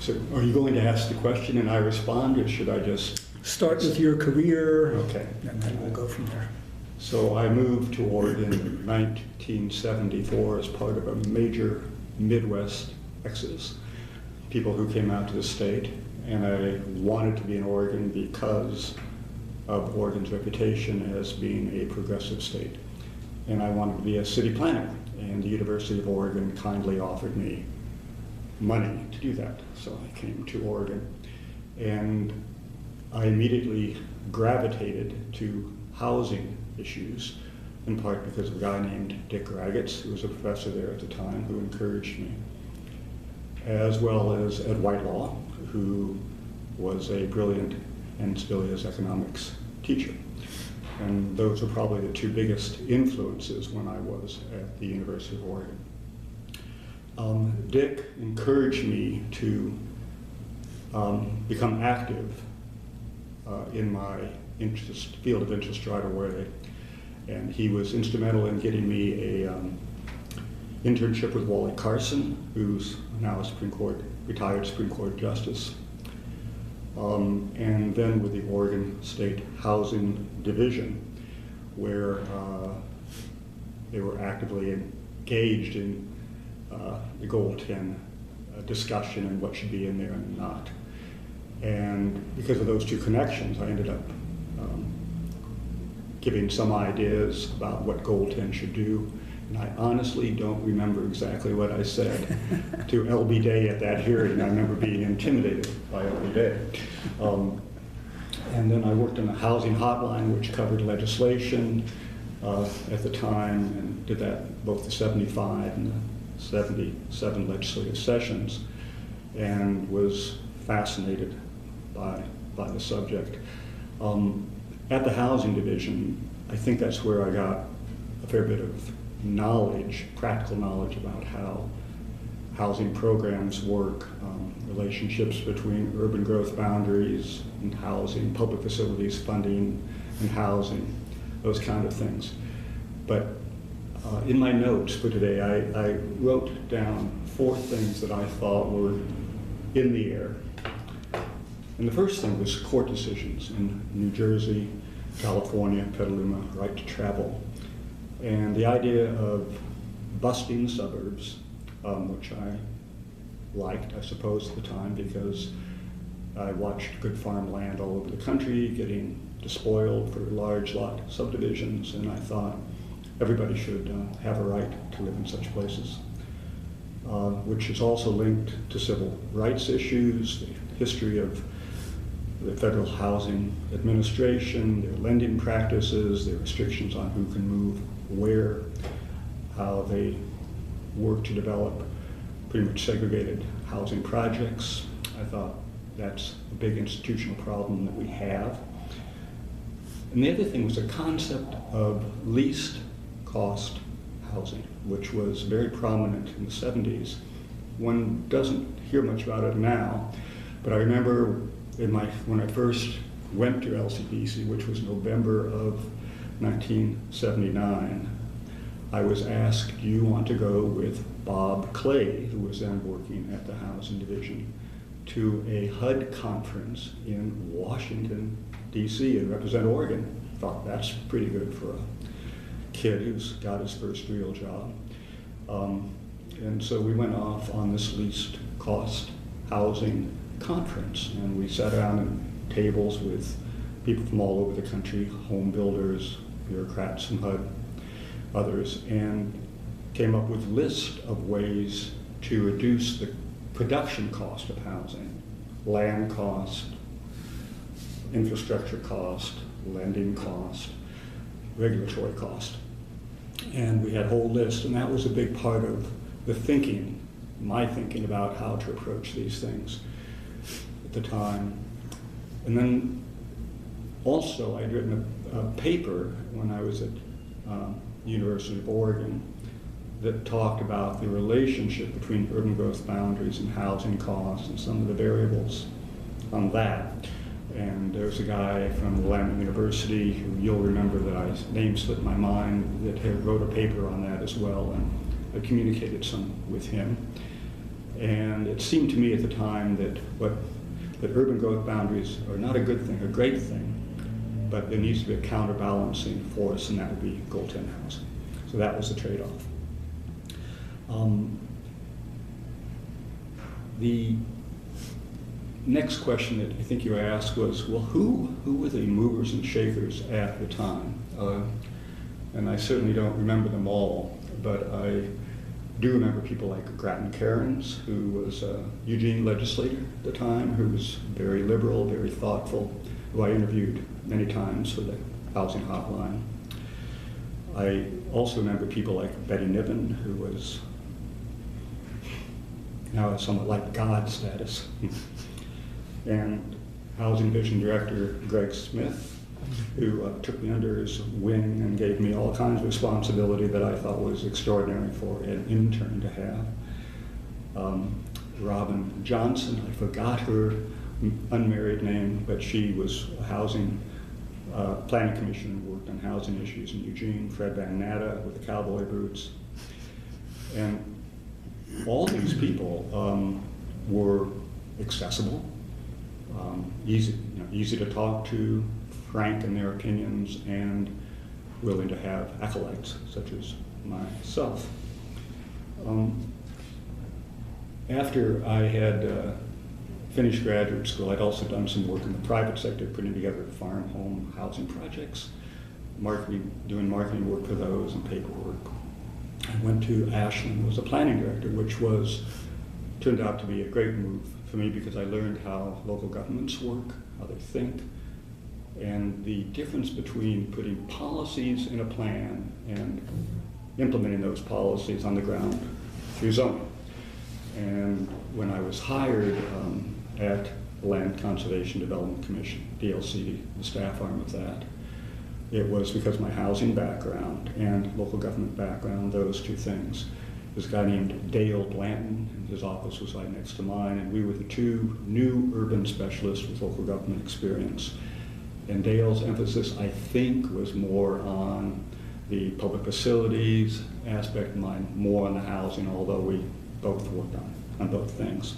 So are you going to ask the question and I respond, or should I just? Start with your career, Okay. and then we'll go from there. So I moved to Oregon in 1974 as part of a major Midwest exodus. People who came out to the state, and I wanted to be in Oregon because of Oregon's reputation as being a progressive state. And I wanted to be a city planner, and the University of Oregon kindly offered me money to do that. So I came to Oregon, and I immediately gravitated to housing issues, in part because of a guy named Dick Ragatz, who was a professor there at the time, who encouraged me, as well as Ed Whitelaw, who was a brilliant and still is economics teacher. And those were probably the two biggest influences when I was at the University of Oregon. Dick encouraged me to become active in my field of interest right away. And he was instrumental in getting me a internship with Wally Carson, who's now a retired Supreme Court Justice. And then with the Oregon State Housing Division, where they were actively engaged in the Goal 10 discussion and what should be in there and not. And because of those two connections, I ended up giving some ideas about what Goal 10 should do. And I honestly don't remember exactly what I said to L.B. Day at that hearing. I remember being intimidated by L.B. Day. And then I worked on the housing hotline, which covered legislation at the time, and did that both the 75 and the 77 legislative sessions, and was fascinated by the subject. At the housing division, I think that's where I got a fair bit of knowledge, practical knowledge about how housing programs work, relationships between urban growth boundaries and housing, public facilities funding and housing, those kind of things. But in my notes for today, I wrote down 4 things that I thought were in the air. And the first thing was court decisions in New Jersey, California, Petaluma, right to travel. And the idea of busting the suburbs, which I liked, I suppose, at the time, because I watched good farmland all over the country getting despoiled for large lot subdivisions, and I thought everybody should have a right to live in such places, which is also linked to civil rights issues, the history of the Federal Housing Administration, their lending practices, their restrictions on who can move where, how they work to develop pretty much segregated housing projects. I thought that's a big institutional problem that we have. And the other thing was the concept of least cost housing, which was very prominent in the 70s. One doesn't hear much about it now, but I remember when I first went to LCPC, which was November of 1979, I was asked, do you want to go with Bob Clay, who was then working at the Housing Division, to a HUD conference in Washington, D.C. and represent Oregon? I thought that's pretty good for a kid who's got his first real job. And so we went off on this least cost housing conference, and we sat around at tables with people from all over the country, home builders, bureaucrats from HUD, others, and came up with a list of ways to reduce the production cost of housing, land cost, infrastructure cost, lending cost, regulatory cost. And we had a whole list, and that was a big part of the thinking, my thinking about how to approach these things at the time. And then also I'd written a paper when I was at University of Oregon that talked about the relationship between urban growth boundaries and housing costs and some of the variables on that. And there's a guy from Willamette University who you'll remember that his name slipped my mind that wrote a paper on that as well, and I communicated some with him. And it seemed to me at the time that urban growth boundaries are not a good thing, a great thing, but there needs to be a counterbalancing force, and that would be Goal 10 housing. So that was the trade-off. The next question that I think you asked was, well, who were the movers and shakers at the time? And I certainly don't remember them all, but I do remember people like Grattan Cairns, who was a Eugene legislator at the time, who was very liberal, very thoughtful, who I interviewed many times for the housing hotline. I also remember people like Betty Niven, who was now somewhat like God status, and Housing Division Director Greg Smith, who took me under his wing and gave me all kinds of responsibility that I thought was extraordinary for an intern to have. Robin Johnson, I forgot her unmarried name, but she was a housing planning commissioner, worked on housing issues in Eugene. Fred Van Natta with the cowboy boots. And all these people were accessible, easy to talk to, frank in their opinions, and willing to have acolytes, such as myself. After I had finished graduate school, I'd also done some work in the private sector, putting together farm home housing projects, doing marketing work for those and paperwork. I went to Ashland, was a planning director, which turned out to be a great move for me because I learned how local governments work, how they think, and the difference between putting policies in a plan and implementing those policies on the ground through zoning. And when I was hired at the Land Conservation Development Commission, DLC, the staff arm of that, it was because of my housing background and local government background, those two things. There's a guy named Dale Blanton, and his office was right next to mine, and we were the two new urban specialists with local government experience. And Dale's emphasis, I think, was more on the public facilities aspect, and mine more on the housing, although we both worked on both things.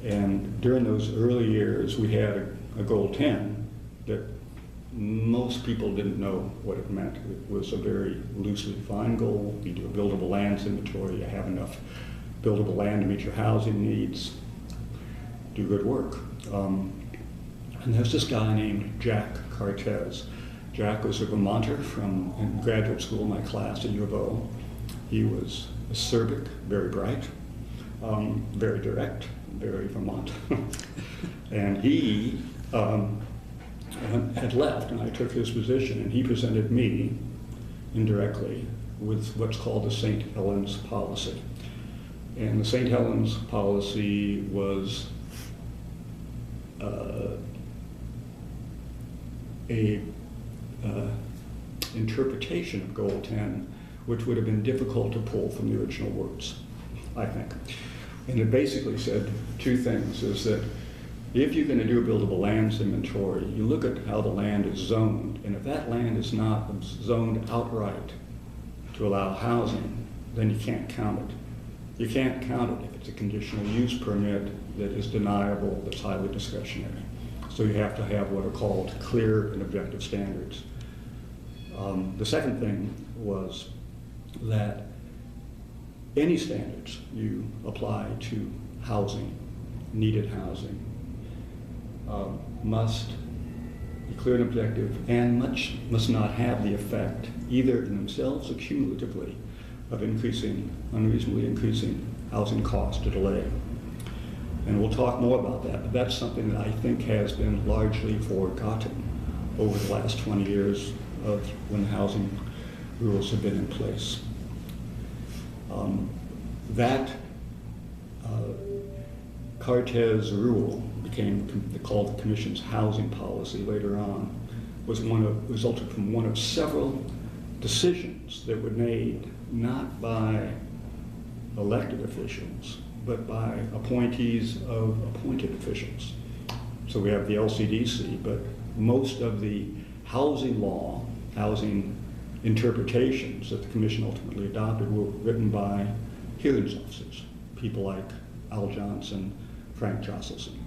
And during those early years, we had a Goal 10 that most people didn't know what it meant. It was a very loosely defined goal. You do a buildable lands inventory, you have enough buildable land to meet your housing needs, do good work. And there's this guy named Jack Cartez. Jack was a Vermonter from in graduate school, my class at U of O. He was acerbic, very bright, very direct, very Vermont. And he had left, and I took his position, and he presented me indirectly with what's called the St. Helens policy. And the St. Helens policy was a interpretation of Goal 10, which would have been difficult to pull from the original words, I think. And it basically said two things, is that if you're going to do a buildable lands inventory, you look at how the land is zoned, and if that land is not zoned outright to allow housing, then you can't count it. You can't count it if it's a conditional use permit that is deniable, that's highly discretionary. So you have to have what are called clear and objective standards. The second thing was that any standards you apply to housing, needed housing, must be clear and objective, and must not have the effect, either in themselves or cumulatively, of unreasonably increasing housing cost or delay. And we'll talk more about that, but that's something that I think has been largely forgotten over the last 20 years of when the housing rules have been in place. That Cartez rule became called the Commission's housing policy later on, resulted from one of several decisions that were made not by elected officials, but by appointees of appointed officials. So we have the LCDC, but most of the housing law, housing interpretations that the Commission ultimately adopted were written by hearings officers, people like Al Johnson, Frank Josselson.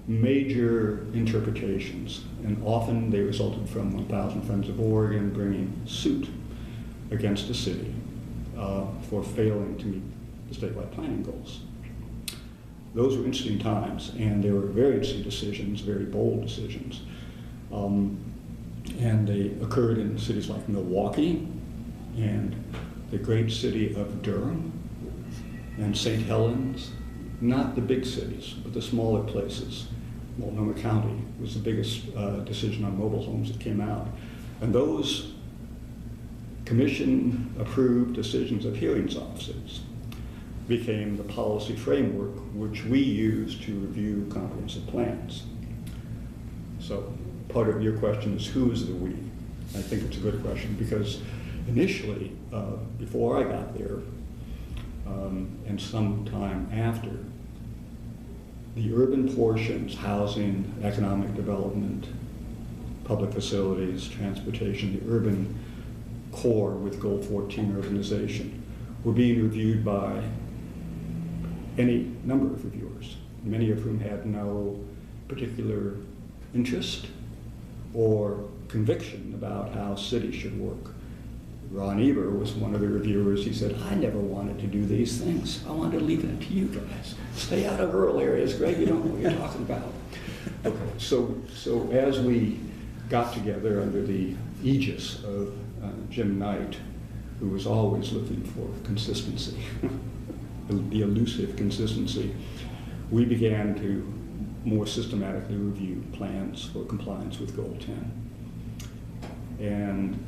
Major interpretations, and often they resulted from 1,000 Friends of Oregon bringing suit against the city for failing to meet the statewide planning goals. Those were interesting times, and they were very interesting decisions, very bold decisions. And they occurred in cities like Milwaukee and the great city of Durham and St. Helens, not the big cities, but the smaller places. Multnomah County was the biggest decision on mobile homes that came out. And those commission-approved decisions of hearings officers became the policy framework which we use to review comprehensive plans. So part of your question is, who is the we? I think it's a good question, because initially, before I got there, and sometime after, the urban portions, housing, economic development, public facilities, transportation, the urban core with Goal 14 urbanization, were being reviewed by any number of reviewers, many of whom had no particular interest or conviction about how cities should work. Ron Eber was one of the reviewers. He said, I never wanted to do these things. I wanted to leave it to you guys. Stay out of rural areas, Greg, you don't know what you're talking about. Okay, so as we got together under the aegis of Jim Knight, who was always looking for consistency, the elusive consistency, we began to more systematically review plans for compliance with Goal 10. And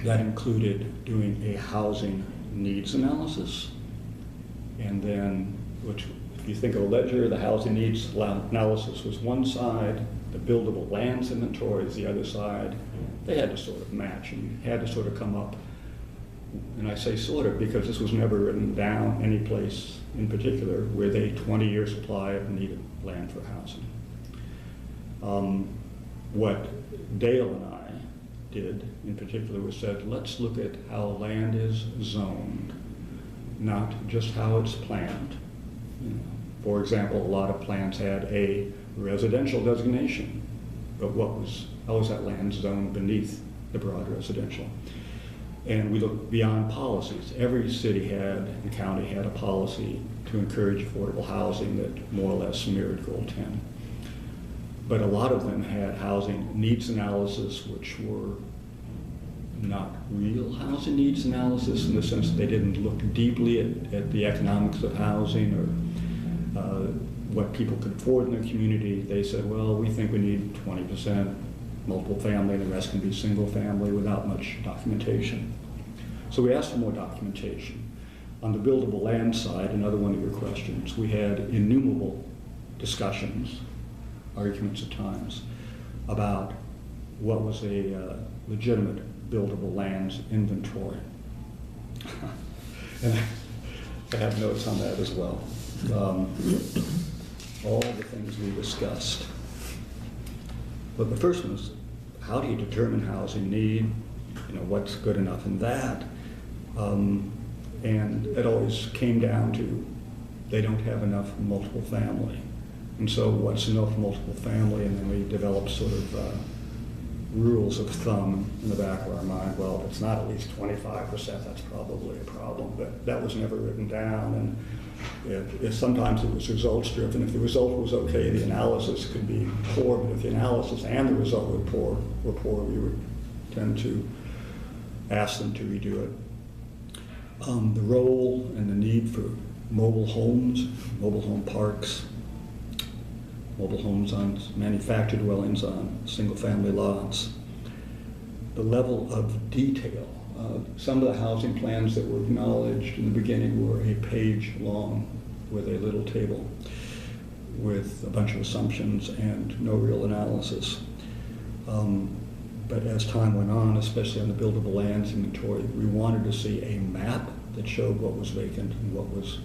that included doing a housing needs analysis, and then, which, if you think of a ledger, the housing needs analysis was one side, the buildable lands inventory is the other side. They had to sort of match, and you had to sort of come up, and I say sort of because this was never written down any place in particular with a 20-year supply of needed land for housing. What Dale and I did in particular was said, let's look at how land is zoned, not just how it's planned. You know, for example, a lot of plans had a residential designation, but how was that land zoned beneath the broad residential? And we looked beyond policies. Every city had and county had a policy to encourage affordable housing that more or less mirrored Goal 10. But a lot of them had housing needs analysis, which were not real housing needs analysis, in the sense that they didn't look deeply at the economics of housing or what people could afford in their community. They said, well, we think we need 20% multiple family and the rest can be single family without much documentation. So we asked for more documentation. On the buildable land side, another one of your questions, we had innumerable discussions, arguments at times, about what was a legitimate buildable lands inventory. And I have notes on that as well. All the things we discussed. But the first one is, how do you determine housing need? You know, what's good enough in that? And it always came down to, they don't have enough multiple family. And so what's enough multiple family? And then we developed sort of rules of thumb in the back of our mind. Well, if it's not at least 25%, that's probably a problem. But that was never written down. And if sometimes it was results driven. If the result was okay, the analysis could be poor. But if the analysis and the result were poor, we would tend to ask them to redo it. The role and the need for mobile homes, mobile home parks, mobile homes on manufactured dwellings on single-family lots. The level of detail. Some of the housing plans that were acknowledged in the beginning were a page long with a little table with a bunch of assumptions and no real analysis. But as time went on, especially on the buildable lands inventory, we wanted to see a map that showed what was vacant and what was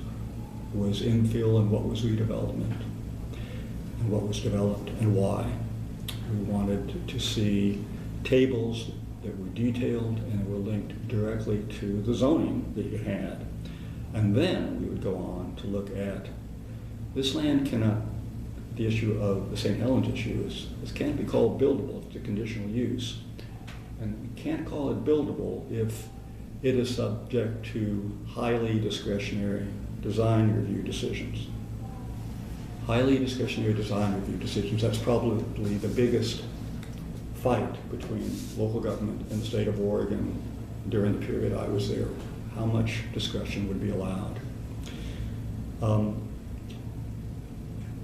infill and what was redevelopment, and what was developed and why. We wanted to see tables that were detailed and were linked directly to the zoning that you had. And then we would go on to look at this land cannot, the issue of the St. Helens issue is, this can't be called buildable, it's a conditional use. And we can't call it buildable if it is subject to highly discretionary design review decisions. Highly discretionary design review decisions, that's probably the biggest fight between local government and the state of Oregon during the period I was there. How much discretion would be allowed?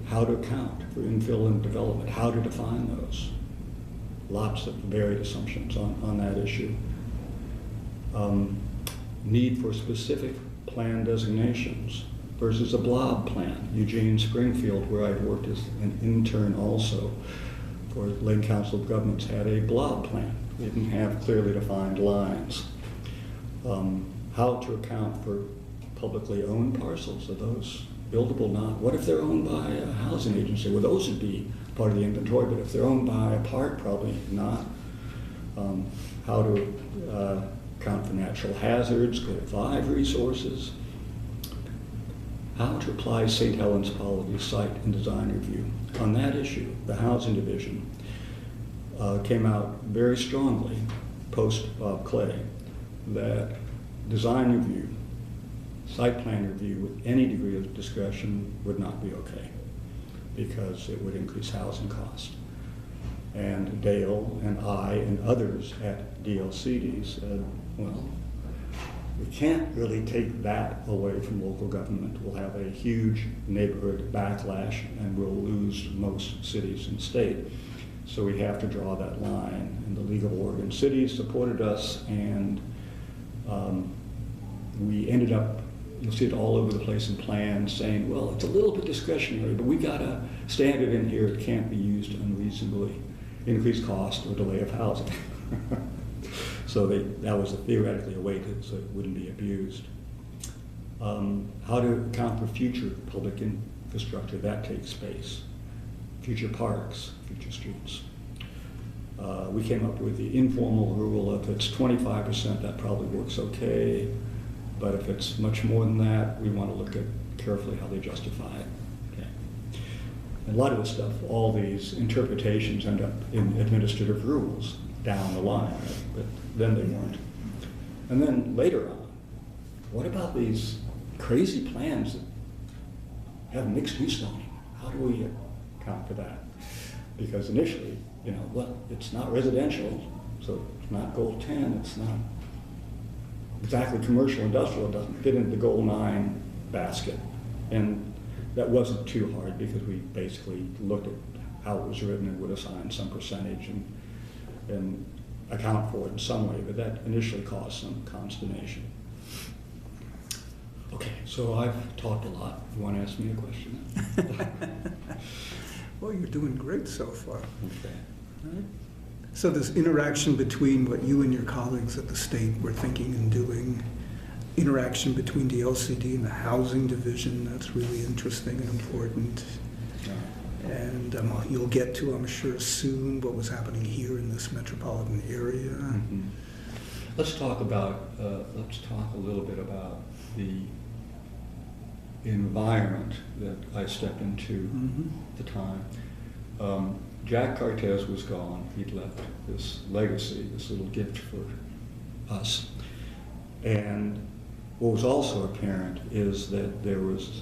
How to account for infill and development, how to define those. Lots of varied assumptions on that issue. Need for specific plan designations versus a blob plan. Eugene, Springfield, where I worked as an intern also for Lake Council of Governments, had a blob plan. They didn't have clearly defined lines. How to account for publicly owned parcels. Are those buildable, not? What if they're owned by a housing agency? Well, those would be part of the inventory, but if they're owned by a park, probably not. How to account for natural hazards, Code 5 resources. How to apply St. Helens Policy Site and Design Review. On that issue, the Housing Division came out very strongly, post Bob Clay, that design review, site plan review with any degree of discretion would not be okay because it would increase housing costs. And Dale and I and others at DLCD said, well, we can't really take that away from local government. We'll have a huge neighborhood backlash and we'll lose most cities in the state. So we have to draw that line. And the League of Oregon Cities supported us, and we ended up, you'll see it all over the place in plans, saying, well, it's a little bit discretionary, but we got a standard in here. It can't be used unreasonably, increase cost or delay of housing. So that was theoretically a way to, so it wouldn't be abused. How to account for future public infrastructure, that takes space. Future parks, future streets. We came up with the informal rule: if it's 25%, that probably works okay. But if it's much more than that, we want to look at carefully how they justify it. Okay. And a lot of this stuff, all these interpretations end up in administrative rules down the line, right? But then they weren't. And then later on, what about these crazy plans that have mixed use zoning? How do we account for that? Because initially, well, it's not residential, so it's not goal 10, it's not exactly commercial industrial, it doesn't fit into the goal 9 basket. And that wasn't too hard because we basically looked at how it was written and would assign some percentage and account for it in some way, but that initially caused some consternation. Okay, so I've talked a lot. You want to ask me a question? Well, you're doing great so far. Okay. All right. So this interaction between what you and your colleagues at the state were thinking and doing, interaction between the LCD and the housing division, that's really interesting and important. And you'll get to, I'm sure, soon what was happening here in this metropolitan area. Mm-hmm. Let's talk a little bit about the environment that I stepped into at the time. Jack Cartez was gone. He'd left this legacy, this little gift for us. And what was also apparent is that there was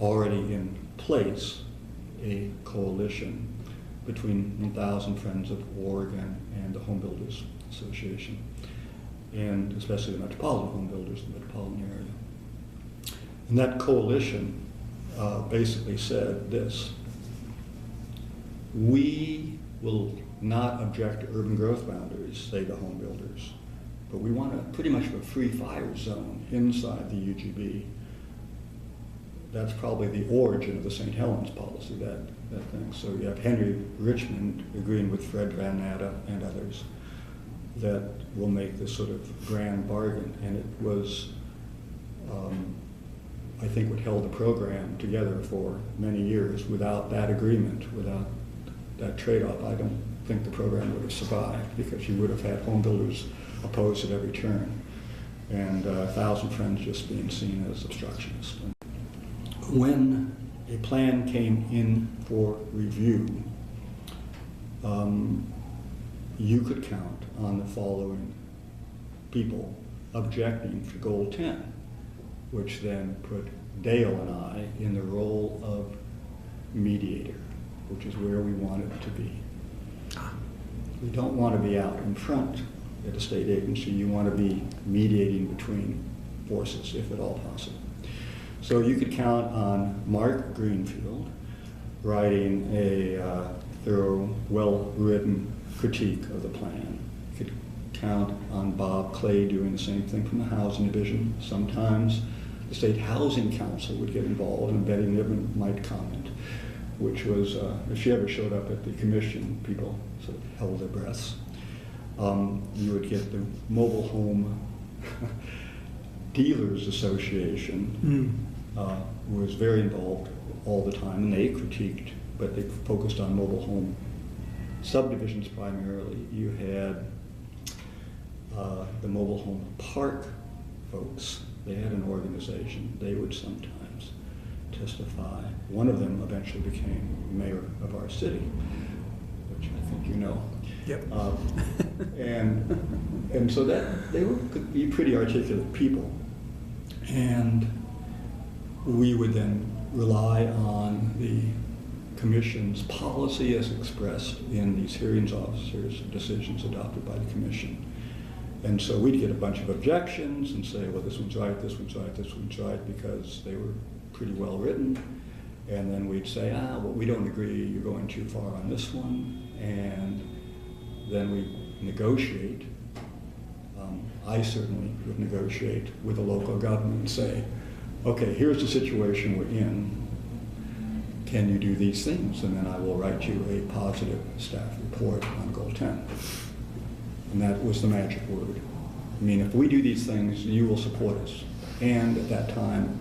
already in place a coalition between 1,000 Friends of Oregon and the Home Builders Association, and especially the metropolitan home builders in the metropolitan area. And that coalition basically said this: we will not object to urban growth boundaries, say the home builders, but we want pretty much a free fire zone inside the UGB. That's probably the origin of the St. Helens policy, that thing. So you have Henry Richmond agreeing with Fred Van Natta and others that will make this sort of grand bargain. And it was, I think, what held the program together for many years. Without that agreement, without that trade-off, I don't think the program would have survived, because you would have had home builders opposed at every turn, and 1,000 Friends just being seen as obstructionist. when a plan came in for review, you could count on the following people objecting to Goal 10, which then put Dale and I in the role of mediator, which is where we wanted to be. We don't want to be out in front at a state agency. You want to be mediating between forces, if at all possible. So you could count on Mark Greenfield writing a thorough, well-written critique of the plan. You could count on Bob Clay doing the same thing from the Housing Division. Sometimes the State Housing Council would get involved, and Betty Niven might comment, which was, if she ever showed up at the commission, people sort of held their breaths. You would get the Mobile Home Dealers Association was very involved all the time, and they critiqued, but they focused on mobile home subdivisions primarily. You had the mobile home park folks. They had an organization. They would sometimes testify. One of them eventually became mayor of our city, which I think you know. Yep. And so that they could be pretty articulate people. And we would then rely on the commission's policy as expressed in these hearings officers' decisions adopted by the commission. And so we'd get a bunch of objections and say, well, this one's right, this one's right, this one's right, because they were pretty well written. And then we'd say, well, we don't agree, you're going too far on this one. And then we negotiate. I certainly would negotiate with the local government and say, okay, here's the situation we're in. Can you do these things? And then I will write you a positive staff report on Goal 10. And that was the magic word. I mean, if we do these things, you will support us. And at that time,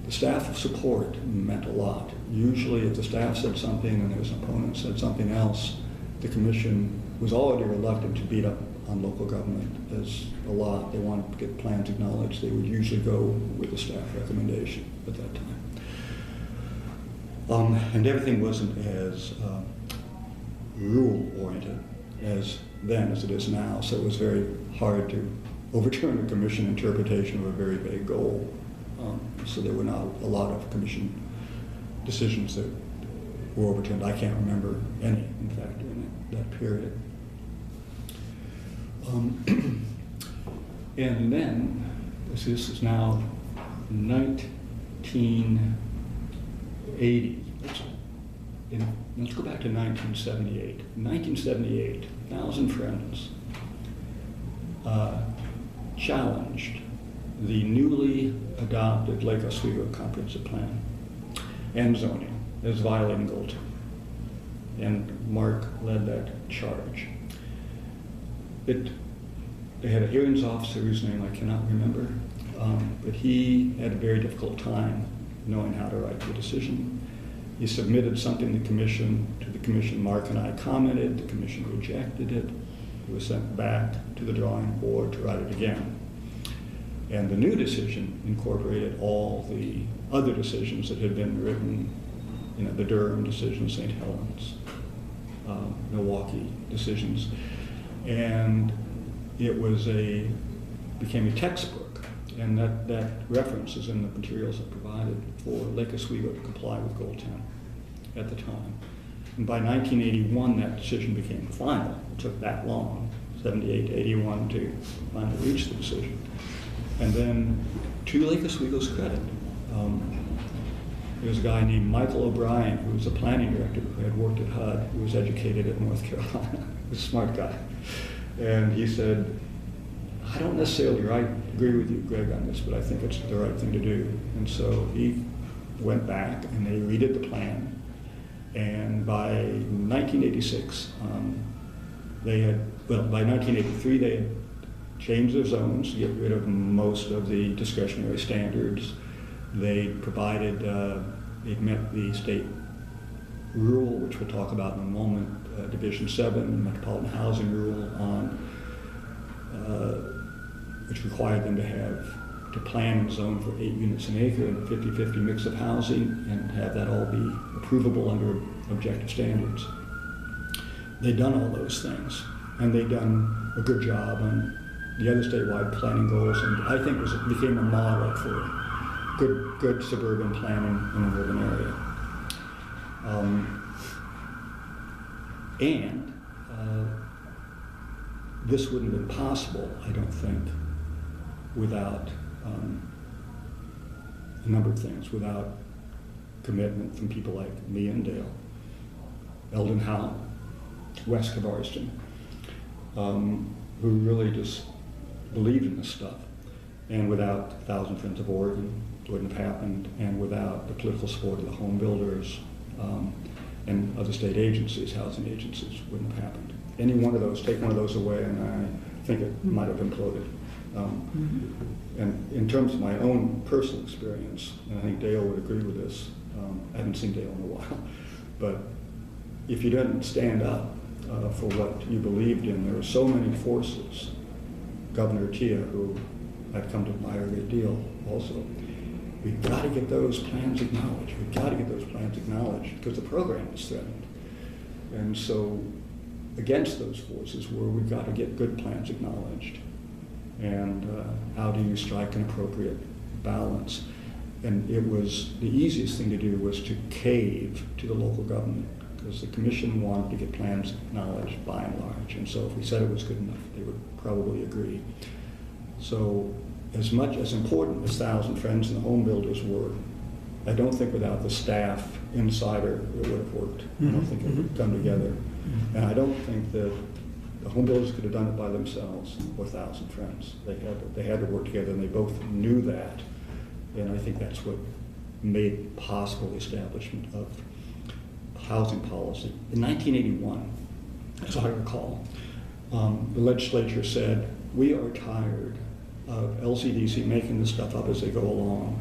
the staff of support meant a lot. Usually if the staff said something and there was an opponent said something else, the commission was already reluctant to beat up on local government as a lot. They wanted to get plans acknowledged. They would usually go with the staff recommendation at that time. And everything wasn't as rule-oriented as then as it is now, so it was very hard to overturn a commission interpretation of a very vague goal. So there were not a lot of commission decisions that were overturned. I can't remember any, in fact, during that period. And then, this is now 1980. Let's go back to 1978. In 1978, 1,000 Friends challenged the newly adopted Lake Oswego Comprehensive Plan and zoning as violating Goal 10. And Mark led that charge. They had a hearings officer whose name I cannot remember, but he had a very difficult time knowing how to write the decision. He submitted something to the commission. Mark and I commented. The commission rejected it. It was sent back to the drawing board to write it again. And the new decision incorporated all the other decisions that had been written, the Durham decision, St. Helens, Milwaukee decisions. And it became a textbook, and that reference is in the materials that provided for Lake Oswego to comply with Goal 10 at the time. And by 1981, that decision became final. It took that long, 78 to 81, to finally reach the decision. And then, to Lake Oswego's credit, there was a guy named Michael O'Brien, who was a planning director who had worked at HUD, who was educated at North Carolina. He was a smart guy. And he said, I don't necessarily agree with you, Greg, on this, but I think it's the right thing to do. And so he went back and they redid the plan. And by 1986, by 1983, they had changed their zones to get rid of most of the discretionary standards. They provided, they'd met the state rule, which we'll talk about in a moment, Division 7, Metropolitan Housing Rule, which required them to have to plan and zone for 8 units an acre and 50-50 mix of housing and have that all be approvable under objective standards. They've done all those things, and they've done a good job on the other statewide planning goals, and I think it became a model for good suburban planning in an urban area. This wouldn't have been possible, I don't think, without a number of things, without commitment from people like me and Dale, Eldon Howe, Wes Kavarston, who really just believed in this stuff. And without 1,000 Friends of Oregon, it wouldn't have happened, and without the political support of the home builders and other state agencies, housing agencies, wouldn't have happened. Any one of those, take one of those away, and I think it might have imploded. And in terms of my own personal experience, and I think Dale would agree with this, I haven't seen Dale in a while, but if you didn't stand up for what you believed in, there were so many forces, Governor Tia, who I've come to admire a great deal also, we've got to get those plans acknowledged. We've got to get those plans acknowledged because the program is threatened. And so against those forces were we've got to get good plans acknowledged. And how do you strike an appropriate balance? And it was, the easiest thing to do was to cave to the local government, because the commission wanted to get plans acknowledged by and large. And so if we said it was good enough, they would probably agree. So as much as important as 1,000 Friends and the home builders were, I don't think without the staff insider it would have worked. I don't think it would have come together. And I don't think that the home builders could have done it by themselves or 1,000 Friends. They had to work together, and they both knew that. And I think that's what made possible the establishment of housing policy. In 1981, as I recall, the legislature said, we are tired of LCDC making this stuff up as they go along.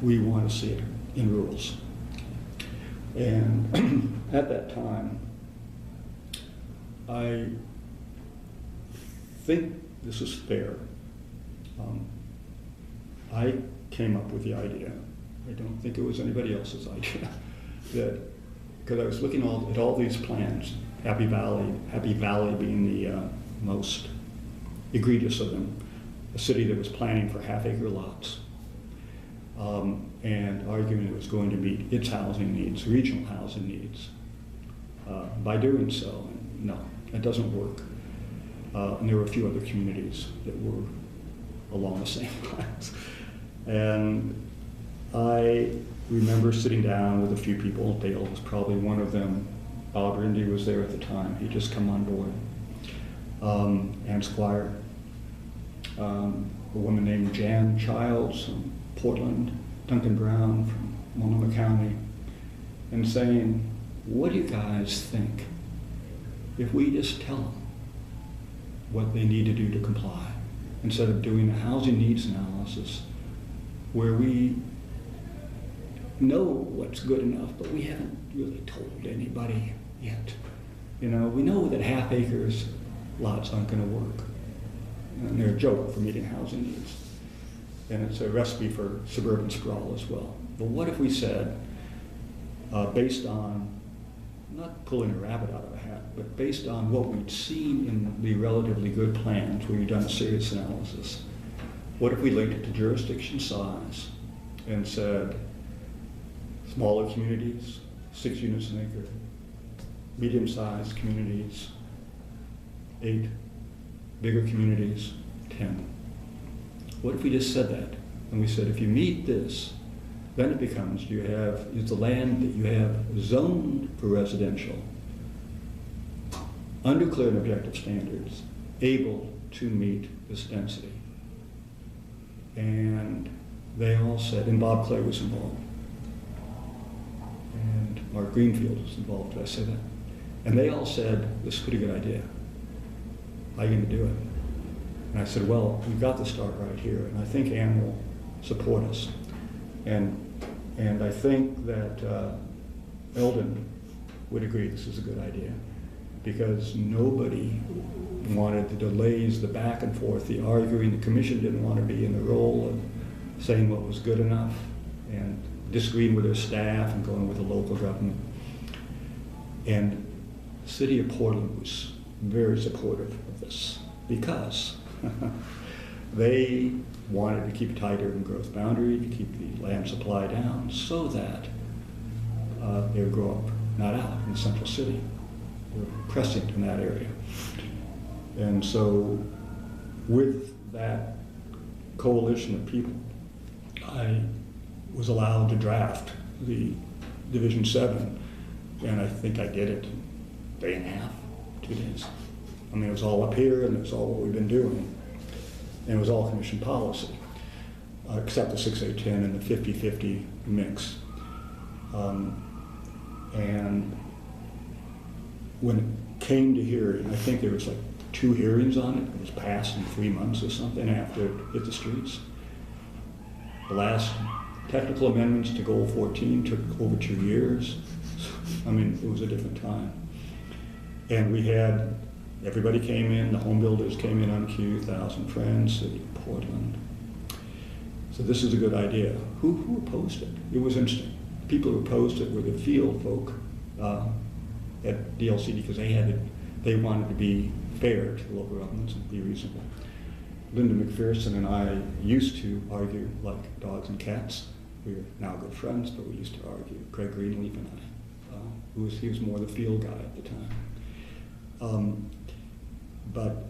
We want to see it in rules. And at that time, I think this is fair. I came up with the idea, I don't think it was anybody else's idea, that, because I was looking at all these plans, Happy Valley being the most egregious of them, a city that was planning for half-acre lots, and arguing it was going to meet its housing needs, regional housing needs. By doing so, no, that doesn't work. And there were a few other communities that were along the same lines. And I remember sitting down with a few people. Dale was probably one of them. Bob Rindy was there at the time. He'd just come on board. Ann Squire, a woman named Jan Childs from Portland, Duncan Brown from Multnomah County, and saying, what do you guys think if we just tell them what they need to do to comply, instead of doing a housing needs analysis where we know what's good enough, but we haven't really told anybody yet. You know, we know that half-acres lots aren't going to work. And they're a joke for meeting housing needs. And it's a recipe for suburban sprawl as well. But what if we said, based on, not pulling a rabbit out of a hat, but based on what we'd seen in the relatively good plans where you've done a serious analysis, what if we linked it to jurisdiction size and said, smaller communities, 6 units an acre, medium-sized communities, 8, bigger communities, 10. What if we just said that? And we said, if you meet this, then it becomes, is the land that you have zoned for residential, under clear and objective standards, able to meet this density? And they all said, and Bob Clay was involved, and Mark Greenfield was involved, did I say that? And they all said, this is a pretty good idea. How are you going to do it? And I said, well, we've got to start right here, and I think Ann will support us. And I think that Eldon would agree this is a good idea. because nobody wanted the delays, the back and forth, the arguing. The commission didn't want to be in the role of saying what was good enough and disagreeing with their staff and going with the local government. And the city of Portland was very supportive of this because they wanted to keep tighter in growth boundary, to keep the land supply down so that they would grow up not out in the central city. They were prescient in that area. And so with that coalition of people, I was allowed to draft the Division 7, and I think I did it in a day and a half, 2 days. I mean, it was all up here, and it was all what we've been doing. And it was all commission policy, except the 6-8-10 and the 50-50 mix. And when it came to hearing, I think there was like 2 hearings on it. It was passed in 3 months or something after it hit the streets. The last technical amendments to Goal 14 took over 2 years. I mean, it was a different time. And we had, everybody came in, the home builders came in on cue, 1,000 Friends, City of Portland. So this is a good idea. Who opposed it? It was interesting. The people who opposed it were the field folk at DLCD because they wanted to be fair to the local governments and be reasonable. Linda McPherson and I used to argue like dogs and cats. We are now good friends, but we used to argue. Craig Greenleaf and I, he was more the field guy at the time. But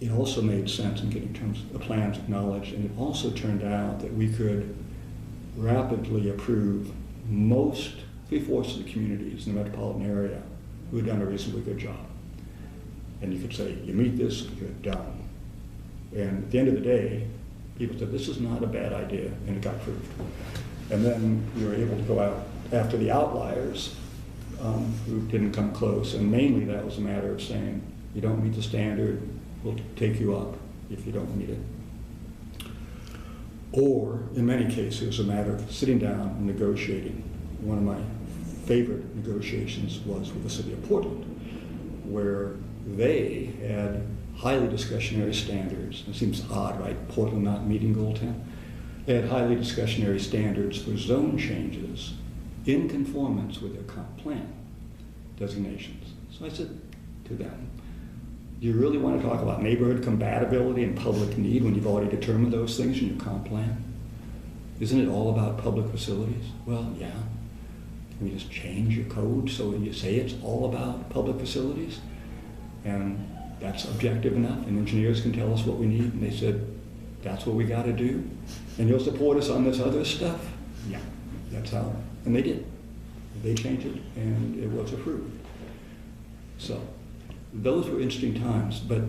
it also made sense in getting terms of the plans acknowledged, and it also turned out that we could rapidly approve most 3/4 of the communities in the metropolitan area who had done a reasonably good job. And you could say, you meet this, you're done. And at the end of the day, people said, this is not a bad idea, and it got approved. And then we were able to go out after the outliers who didn't come close, and mainly that was a matter of saying, you don't meet the standard, we'll take you up if you don't meet it. Or, in many cases, it was a matter of sitting down and negotiating. One of my favorite negotiations was with the city of Portland, where they had highly discretionary standards. It seems odd, right? Portland not meeting Goal 10. They had highly discretionary standards for zone changes in conformance with their comp plan designations. So I said to them, do you really want to talk about neighborhood compatibility and public need when you've already determined those things in your comp plan? Isn't it all about public facilities? Well, yeah. Can we just change your code so you say it's all about public facilities? And that's objective enough, and engineers can tell us what we need. And they said, that's what we got to do. And you'll support us on this other stuff? Yeah, that's how. And they did. They changed it, and it was approved. So those were interesting times, but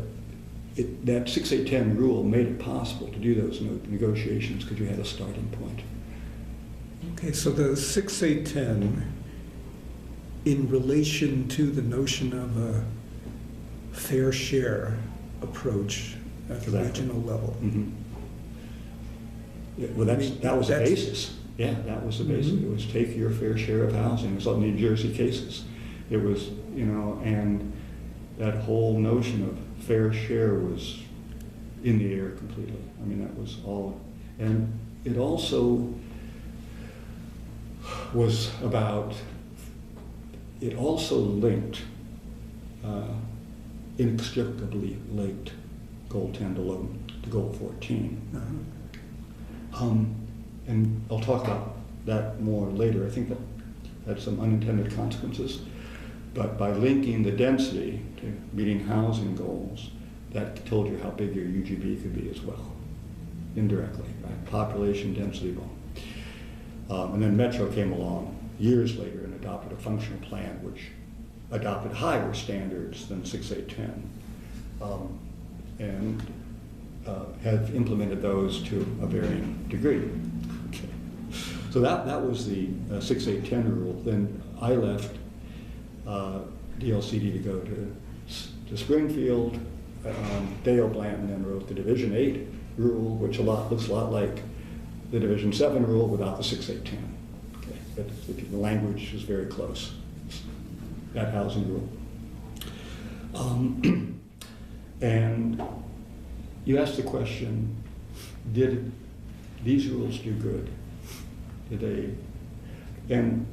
that 6-8-10 rule made it possible to do those negotiations because you had a starting point. Okay, so the 6-8-10, in relation to the notion of a fair share approach at the regional level. Mm-hmm. Yeah, well, that was the basis. Yeah, that was the basis. Mm-hmm. It was take your fair share of housing. It was all New Jersey cases. It was, and that whole notion of fair share was in the air completely. I mean, that was all. And it also was about, it also linked, inextricably linked Goal 10 to Goal 14. Uh-huh. And I'll talk about that more later. I think that had some unintended consequences. But by linking the density to meeting housing goals, that told you how big your UGB could be as well, indirectly, right? Population density goal. And then Metro came along years later and adopted a functional plan which adopted higher standards than 6-8-10, and have implemented those to a varying degree. Okay. So that was the 6-8-10 rule. Then I left DLCD to go to Springfield. Dale Blanton then wrote the Division 8 rule, which looks a lot like the Division 7 rule without the 6-8-10. Okay. But the language is very close. that housing rule. And you asked the question, did these rules do good? Did they? And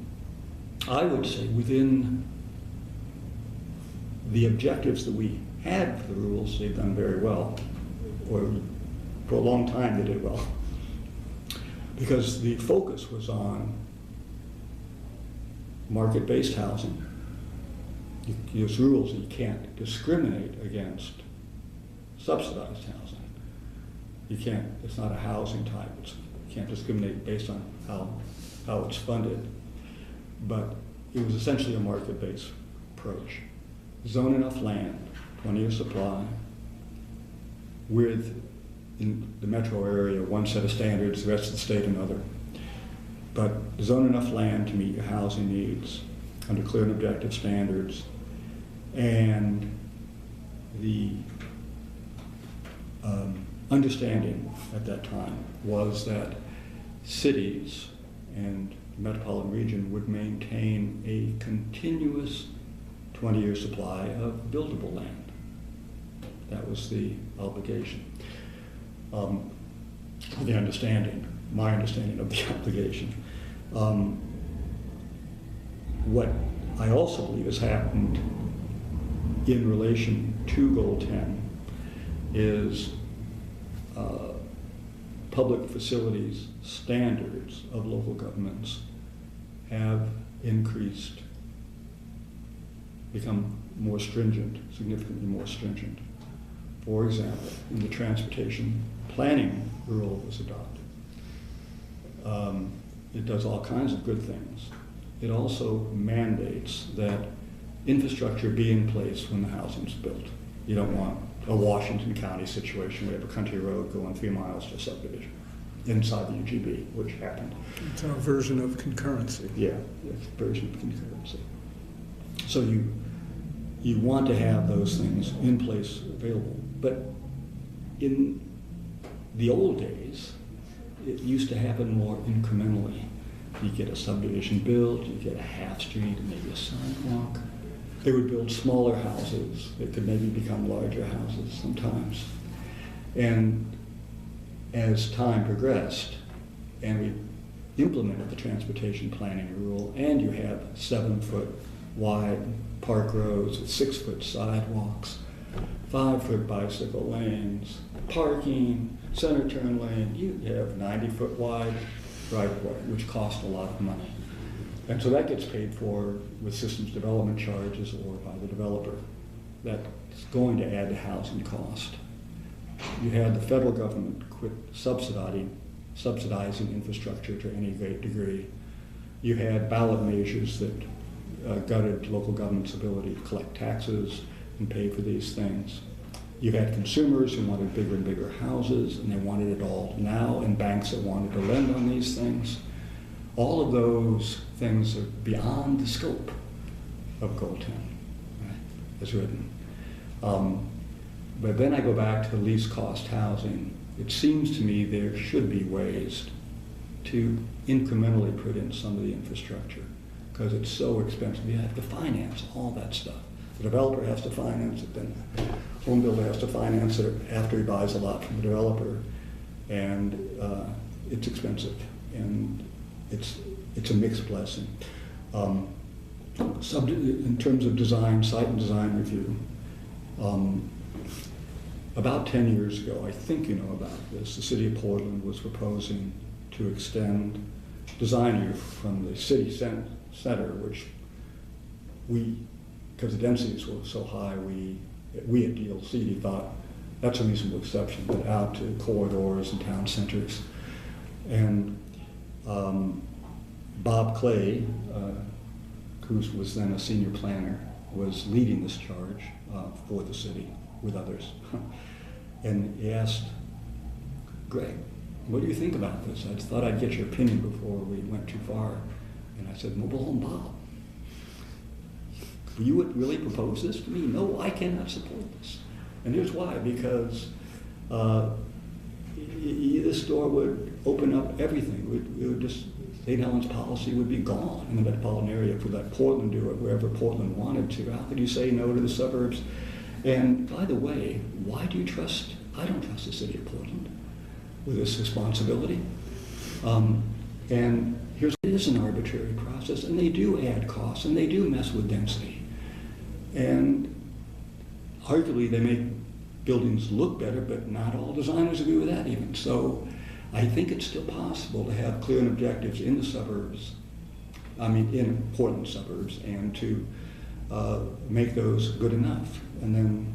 I would say within the objectives that we had for the rules, they've done very well. Or for a long time they did well. Because the focus was on market-based housing. There's rules that you can't discriminate against subsidized housing. You can't, it's not a housing type. You can't discriminate based on how it's funded. But it was essentially a market-based approach. Zone enough land, 20-year supply, with, in the metro area, one set of standards, the rest of the state another. But zone enough land to meet your housing needs under clear and objective standards. And the understanding at that time was that cities and the metropolitan region would maintain a continuous 20-year supply of buildable land. That was the obligation. The understanding, my understanding of the obligation. What I also believe has happened in relation to Goal 10 is public facilities standards of local governments have increased, become more stringent, significantly more stringent. For example, in the transportation planning rule was adopted. It does all kinds of good things. It also mandates that infrastructure be in place when the housing's built. You don't want a Washington County situation where you have a country road going 3 miles to a subdivision inside the UGB, which happened. It's our version of concurrency. Yeah, it's a version of concurrency. So you want to have those things in place available. But in the old days, it used to happen more incrementally. You get a subdivision built, you get a half street and maybe a sidewalk. They would build smaller houses that could maybe become larger houses sometimes. And as time progressed and we implemented the transportation planning rule, and you have 7-foot wide park roads with 6-foot sidewalks, 5-foot bicycle lanes, parking, center turn lane, you have 90-foot wide right-of-way, which cost a lot of money. And so that gets paid for with systems development charges or by the developer. That's going to add to housing cost. You had the federal government quit subsidizing infrastructure to any great degree. You had ballot measures that gutted local government's ability to collect taxes and pay for these things. You had consumers who wanted bigger and bigger houses, and they wanted it all now, and banks that wanted to lend on these things. All of those things are beyond the scope of Goal 10, right, as written. But then I go back to the least cost housing. It seems to me there should be ways to incrementally put in some of the infrastructure, because it's so expensive. You have to finance all that stuff. The developer has to finance it, then the home builder has to finance it after he buys a lot from the developer, and it's expensive, and it's a mixed blessing. In terms of design, site and design review, about 10 years ago, I think you know about this, the city of Portland was proposing to extend design review from the city center, which because the densities were so high, we at DLCD thought that's a reasonable exception, but out to corridors and town centers. And Bob Clay, who was then a senior planner, was leading this charge for the city with others. And he asked, Greg, what do you think about this? I thought I'd get your opinion before we went too far. And I said, well, Bob, you would really propose this to me? No, I cannot support this. And here's why, because this door would open up everything. It would just St. Helens policy would be gone in the metropolitan area if we let Portland do it wherever Portland wanted to. How could you say no to the suburbs? And by the way, why do you trust, I don't trust the city of Portland with this responsibility. And it is an arbitrary process, and they do add costs, and they do mess with density. And arguably they make buildings look better, but not all designers agree with that even. So I think it's still possible to have clear and objectives in the suburbs, in Portland suburbs, and to make those good enough. And then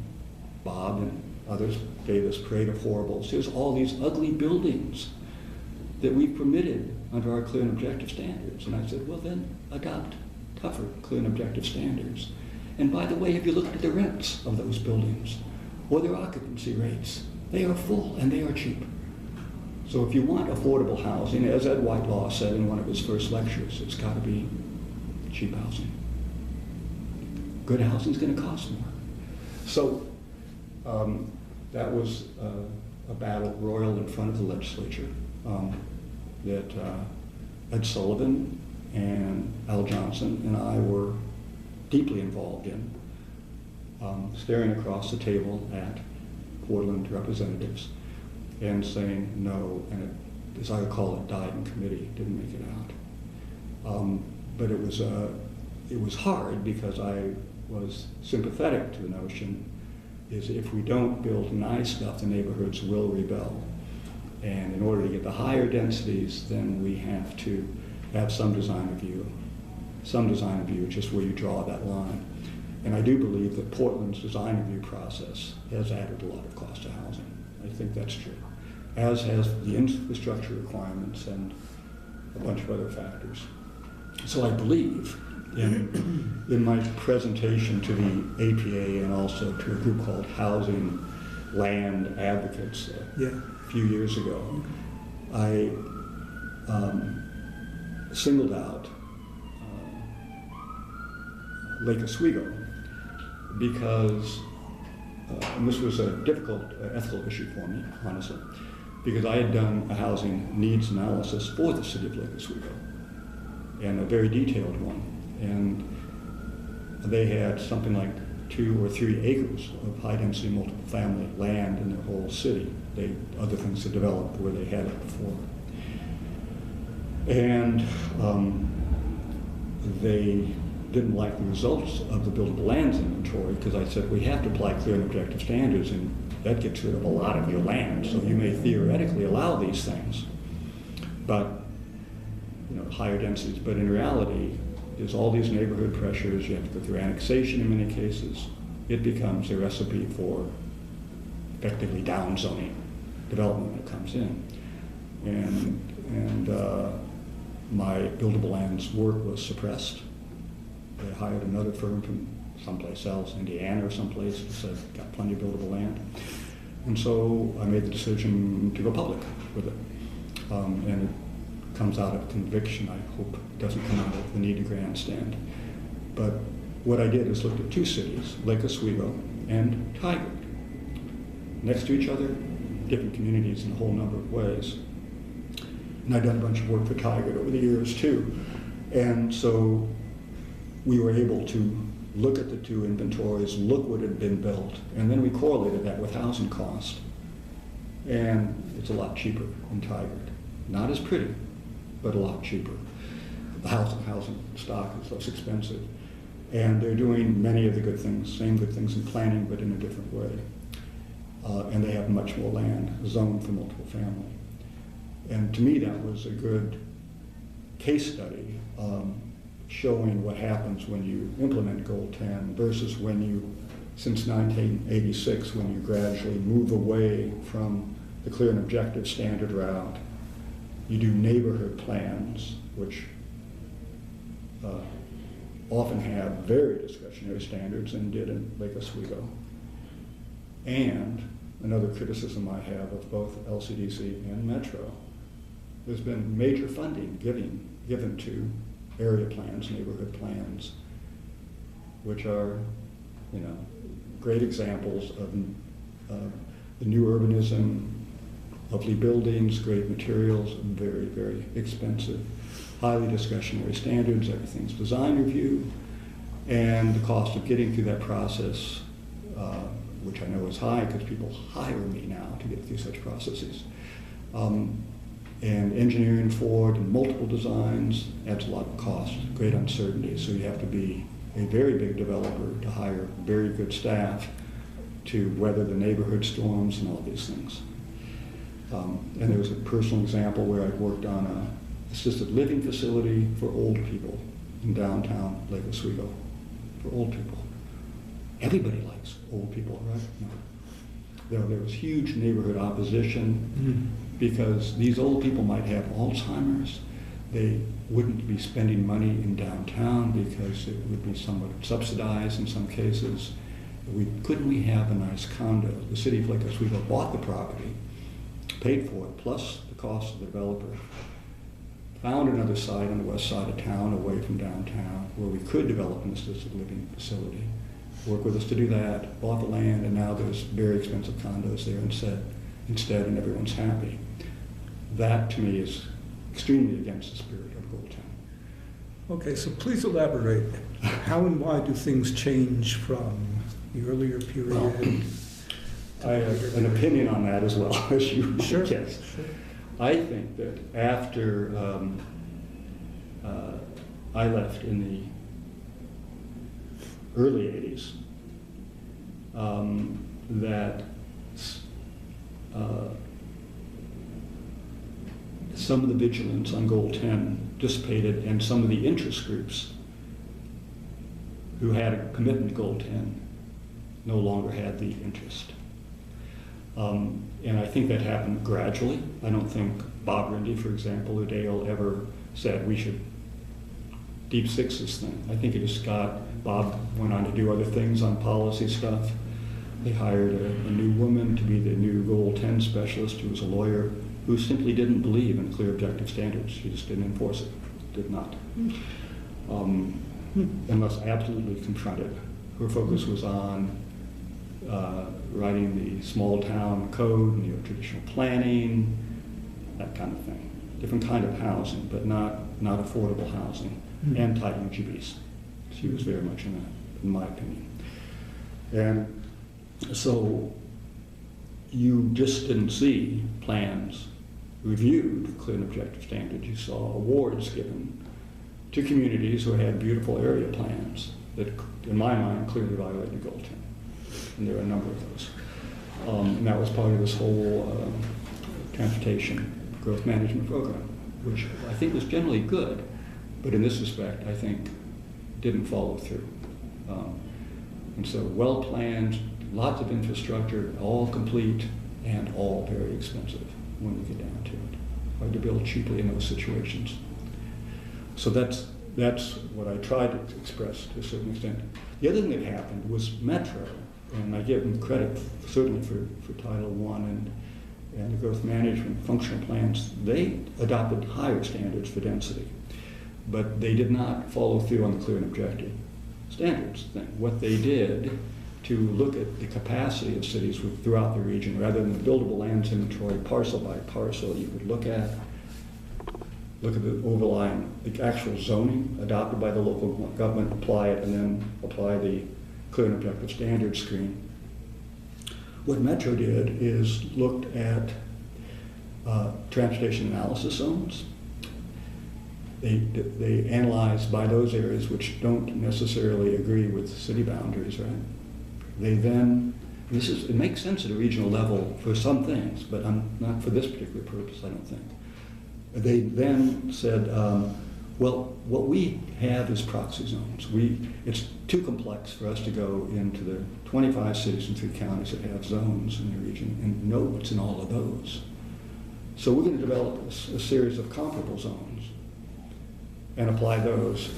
Bob and others gave us parade of horribles. Here's all these ugly buildings that we've permitted under our clear and objective standards. And I said, well then adopt tougher clear and objective standards. And by the way, have you looked at the rents of those buildings or their occupancy rates? They are full and they are cheap. So if you want affordable housing, as Ed Whitelaw said in one of his first lectures, it's got to be cheap housing. Good housing is going to cost more. So that was a battle royal in front of the legislature that Ed Sullivan and Al Johnson and I were deeply involved in, staring across the table at Portland representatives and saying no, and it, as I recall, it died in committee, didn't make it out. But it was hard because I was sympathetic to the notion is if we don't build nice stuff, the neighborhoods will rebel. And in order to get the higher densities, then we have to have some design review, just where you draw that line. And I do believe that Portland's design review process has added a lot of cost to housing. I think that's true, as has the infrastructure requirements and a bunch of other factors. So I believe in my presentation to the APA and also to a group called Housing Land Advocates a few years ago, I singled out Lake Oswego because, and this was a difficult ethical issue for me, honestly, because I had done a housing needs analysis for the city of Lake Oswego, and a very detailed one. And they had something like 2 or 3 acres of high-density multiple family land in their whole city. Other things had developed where they had it before. And they didn't like the results of the buildable lands inventory because I said we have to apply clear and objective standards, and that gets rid of a lot of your land. So you may theoretically allow these things, but higher densities. But in reality, there's all these neighborhood pressures. You have to go through annexation in many cases. It becomes a recipe for effectively downzoning development when it comes in. And my buildable lands work was suppressed. They hired another firm from someplace else, Indiana or someplace, that said, got plenty of buildable land. And so I made the decision to go public with it. And it comes out of conviction. I hope it doesn't come out of the need to grandstand. But what I did is looked at 2 cities, Lake Oswego and Tigard, next to each other, different communities in a whole number of ways. And I've done a bunch of work for Tigard over the years too. And so we were able to look at the 2 inventories, look what had been built, and then we correlated that with housing cost. And it's a lot cheaper in Tigard. Not as pretty, but a lot cheaper. The housing stock is less expensive. And they're doing many of the good things, same good things in planning, but in a different way. And they have much more land zoned for multiple family. And to me, that was a good case study showing what happens when you implement Goal 10 versus when you, since 1986, when you gradually move away from the clear and objective standard route. You do neighborhood plans, which often have very discretionary standards, and did in Lake Oswego. And another criticism I have of both LCDC and Metro, there's been major funding given to area plans, neighborhood plans, which are, great examples of the new urbanism, lovely buildings, great materials, very, very expensive. highly discretionary standards, everything's design review, and the cost of getting through that process, which I know is high because people hire me now to get through such processes. And engineering forward and multiple designs adds a lot of cost, great uncertainty. So you have to be a very big developer to hire very good staff to weather the neighborhood storms and all these things. And there was a personal example where I worked on an assisted living facility for old people in downtown Lake Oswego, for old people. Everybody likes old people, right? No. There was huge neighborhood opposition because these old people might have Alzheimer's. They wouldn't be spending money in downtown because it would be somewhat subsidized in some cases. Couldn't we have a nice condo? The city of Lake Oswego bought the property, paid for it, plus the cost of the developer. Found another site on the west side of town, away from downtown, where we could develop an assisted living facility. Worked with us to do that, bought the land, and now there's very expensive condos there instead, and everyone's happy. That, to me, is extremely against the spirit of Goal 10. Okay, so please elaborate. How and why do things change from the earlier period? Well, I have an opinion on that as well, as you might guess. Sure. I think that after I left in the early 80s, that some of the vigilance on Goal 10 dissipated, and some of the interest groups who had a commitment to Goal 10 no longer had the interest. And I think that happened gradually. I don't think Bob Rindy, for example, or Dale ever said we should deep six this thing. I think it just Bob went on to do other things on policy stuff. They hired a new woman to be the new Goal 10 specialist, who was a lawyer, who simply didn't believe in clear objective standards. She just didn't enforce it, did not. Unless absolutely confronted. Her focus was on writing the small town code, neo-traditional planning, that kind of thing. Different kind of housing, but not affordable housing, and tight UGBs. She was very much in that, in my opinion. And so you just didn't see plans reviewed for clear and objective standards. You saw awards given to communities who had beautiful area plans that, in my mind, clearly violated Goal 10. And there are a number of those. And that was part of this whole transportation growth management program, which I think was generally good, but in this respect, I think didn't follow through. And so well-planned, lots of infrastructure, all complete, and all very expensive when we get down to it. Hard to build cheaply in those situations. So that's what I tried to express to a certain extent. The other thing that happened was Metro, and I give them credit certainly for Title I and the growth management functional plans. They adopted higher standards for density, but they did not follow through on the clear and objective standards thing. What they did to look at the capacity of cities throughout the region, rather than the buildable lands inventory parcel by parcel, you would look at the overlying, the actual zoning adopted by the local government, apply it, and then apply the clear and objective standard screen. What Metro did is looked at transportation analysis zones. They analyzed by those areas which don't necessarily agree with city boundaries, right? They then, it makes sense at a regional level for some things, but not for this particular purpose, I don't think. They then said, well, what we have is proxy zones. It's too complex for us to go into the 25 cities and 3 counties that have zones in the region and know what's in all of those. So we're going to develop a series of comparable zones and apply those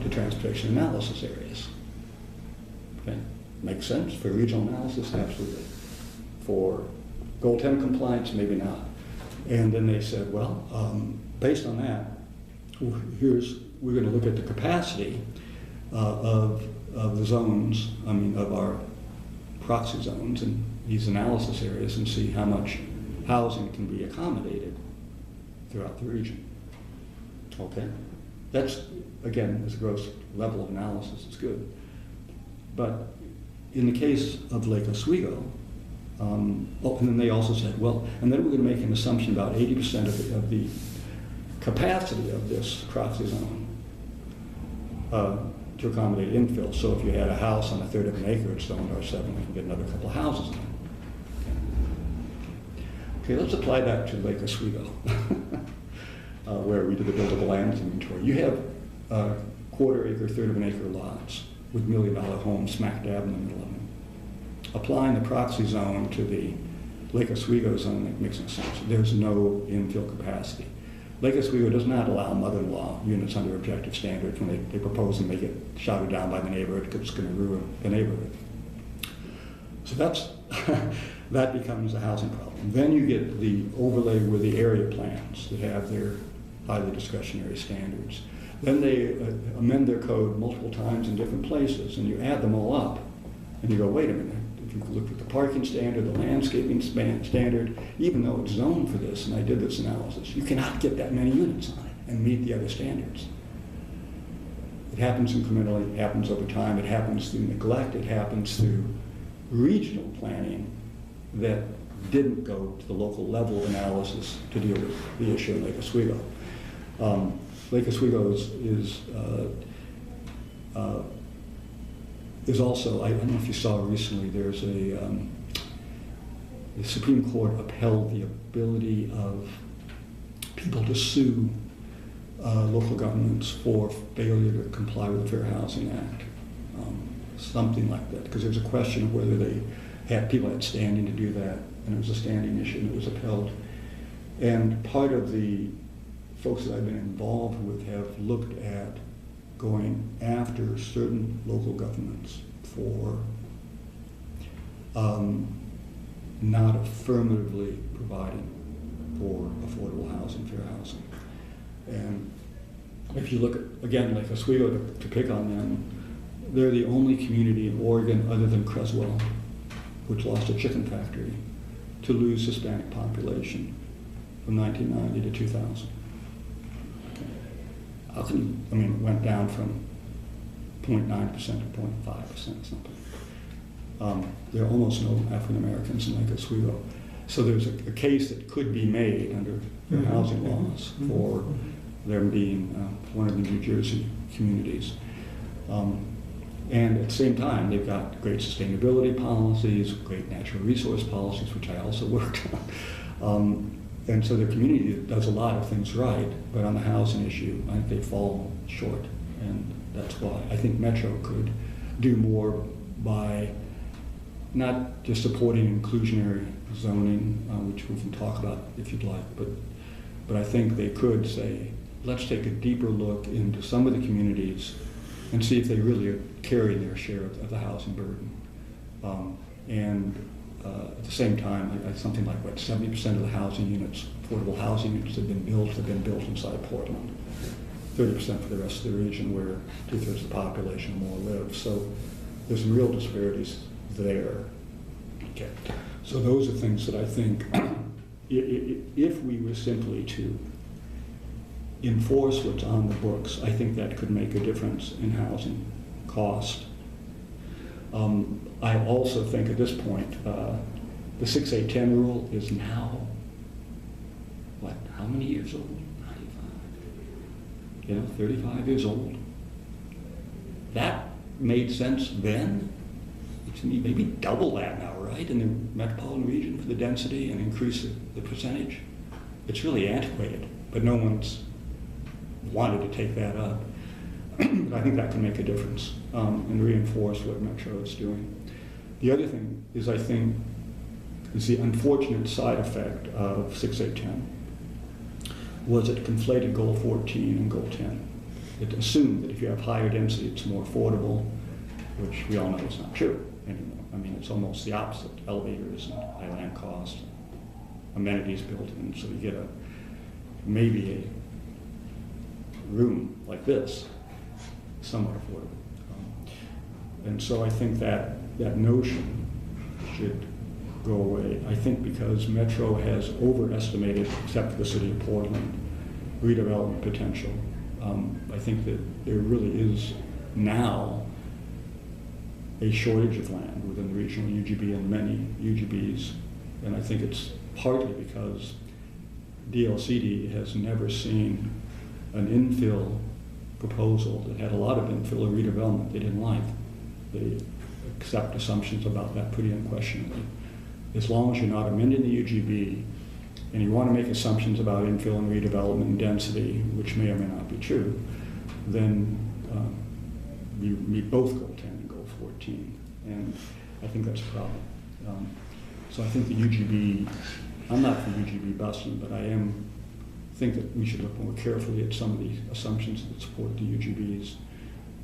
to transportation analysis areas. Okay, makes sense for regional analysis, absolutely. For Goal 10 compliance, maybe not. And then they said, well, based on that, we're going to look at the capacity of the zones, of our proxy zones and these analysis areas, and see how much housing can be accommodated throughout the region. Okay? That's, again, as a gross level of analysis, it's good. But in the case of Lake Oswego, and then they also said, well, and then we're going to make an assumption about 80% of the capacity of this proxy zone to accommodate infill. So if you had a house on a third of an acre, it's zoned R7, we can get another couple of houses in it. Okay, let's apply that to Lake Oswego, where we did the buildable lands inventory. You have quarter acre, third of an acre lots with $1 million homes smack dab in the middle of them. Applying the proxy zone to the Lake Oswego zone makes no sense. There's no infill capacity. Lake Oswego does not allow mother-in-law units under objective standards when they propose and they get shouted down by the neighborhood because it's going to ruin the neighborhood. So that's that becomes a housing problem. Then you get the overlay with the area plans that have their highly discretionary standards. Then they amend their code multiple times in different places, and you add them all up, and you go, wait a minute, if you look at the parking standard, the landscaping standard, even though it's zoned for this, and I did this analysis, you cannot get that many units on it and meet the other standards. It happens incrementally, it happens over time, it happens through neglect, it happens through regional planning that didn't go to the local level of analysis to deal with the issue in Lake Oswego. Lake Oswego is also, I don't know if you saw recently, there's the Supreme Court upheld the ability of people to sue local governments for failure to comply with the Fair Housing Act. Something like that, because there's a question of whether people had standing to do that, and it was a standing issue, and it was upheld. And part of the folks that I've been involved with have looked at going after certain local governments for not affirmatively providing for affordable housing, fair housing. And if you look at, again, Lake Oswego, to pick on them, they're the only community in Oregon other than Creswell, which lost a chicken factory, to lose Hispanic population from 1990 to 2000. How can you, I mean, it went down from 0.9% to 0.5% or something. There are almost no African Americans in Lake Oswego. So there's a case that could be made under their housing laws for them being one of the New Jersey communities. And at the same time, they've got great sustainability policies, great natural resource policies, which I also worked on. And so their community does a lot of things right, but on the housing issue, I think they fall short. And that's why I think Metro could do more by not just supporting inclusionary zoning, which we can talk about if you'd like, but I think they could say, let's take a deeper look into some of the communities and see if they really are carrying their share of the housing burden. At the same time, something like, 70% of the housing units, affordable housing units have been built inside Portland. 30% for the rest of the region where 2/3 of the population or more live. So there's some real disparities there. Okay. So those are things that I think, if we were simply to enforce what's on the books, I think that could make a difference in housing cost. I also think at this point, the 6-8-10 rule is now, how many years old? 95. 35 years old. That made sense then. To me, maybe double that now, right? In the metropolitan region for the density and increase the percentage. It's really antiquated, but no one's wanted to take that up. But I think that can make a difference and reinforce what Metro is doing. The other thing is, I think, is the unfortunate side effect of 6-8-10 was it conflated Goal 14 and Goal 10. It assumed that if you have higher density, it's more affordable, which we all know is not true anymore. I mean, it's almost the opposite. Elevators and high land costs, amenities built in, so you get maybe a room like this, somewhat affordable. And so I think that notion should go away. I think because Metro has overestimated, except for the city of Portland, redevelopment potential. I think that there really is now a shortage of land within the regional UGB and many UGBs, and I think it's partly because DLCD has never seen an infill proposal that had a lot of infill or redevelopment they didn't like. They accept assumptions about that pretty unquestionably. As long as you're not amending the UGB and you want to make assumptions about infill and redevelopment and density, which may or may not be true, then you meet both Goal 10 and Goal 14. And I think that's a problem. So I think the UGB, I'm not for UGB busting, but I think that we should look more carefully at some of the assumptions that support the UGBs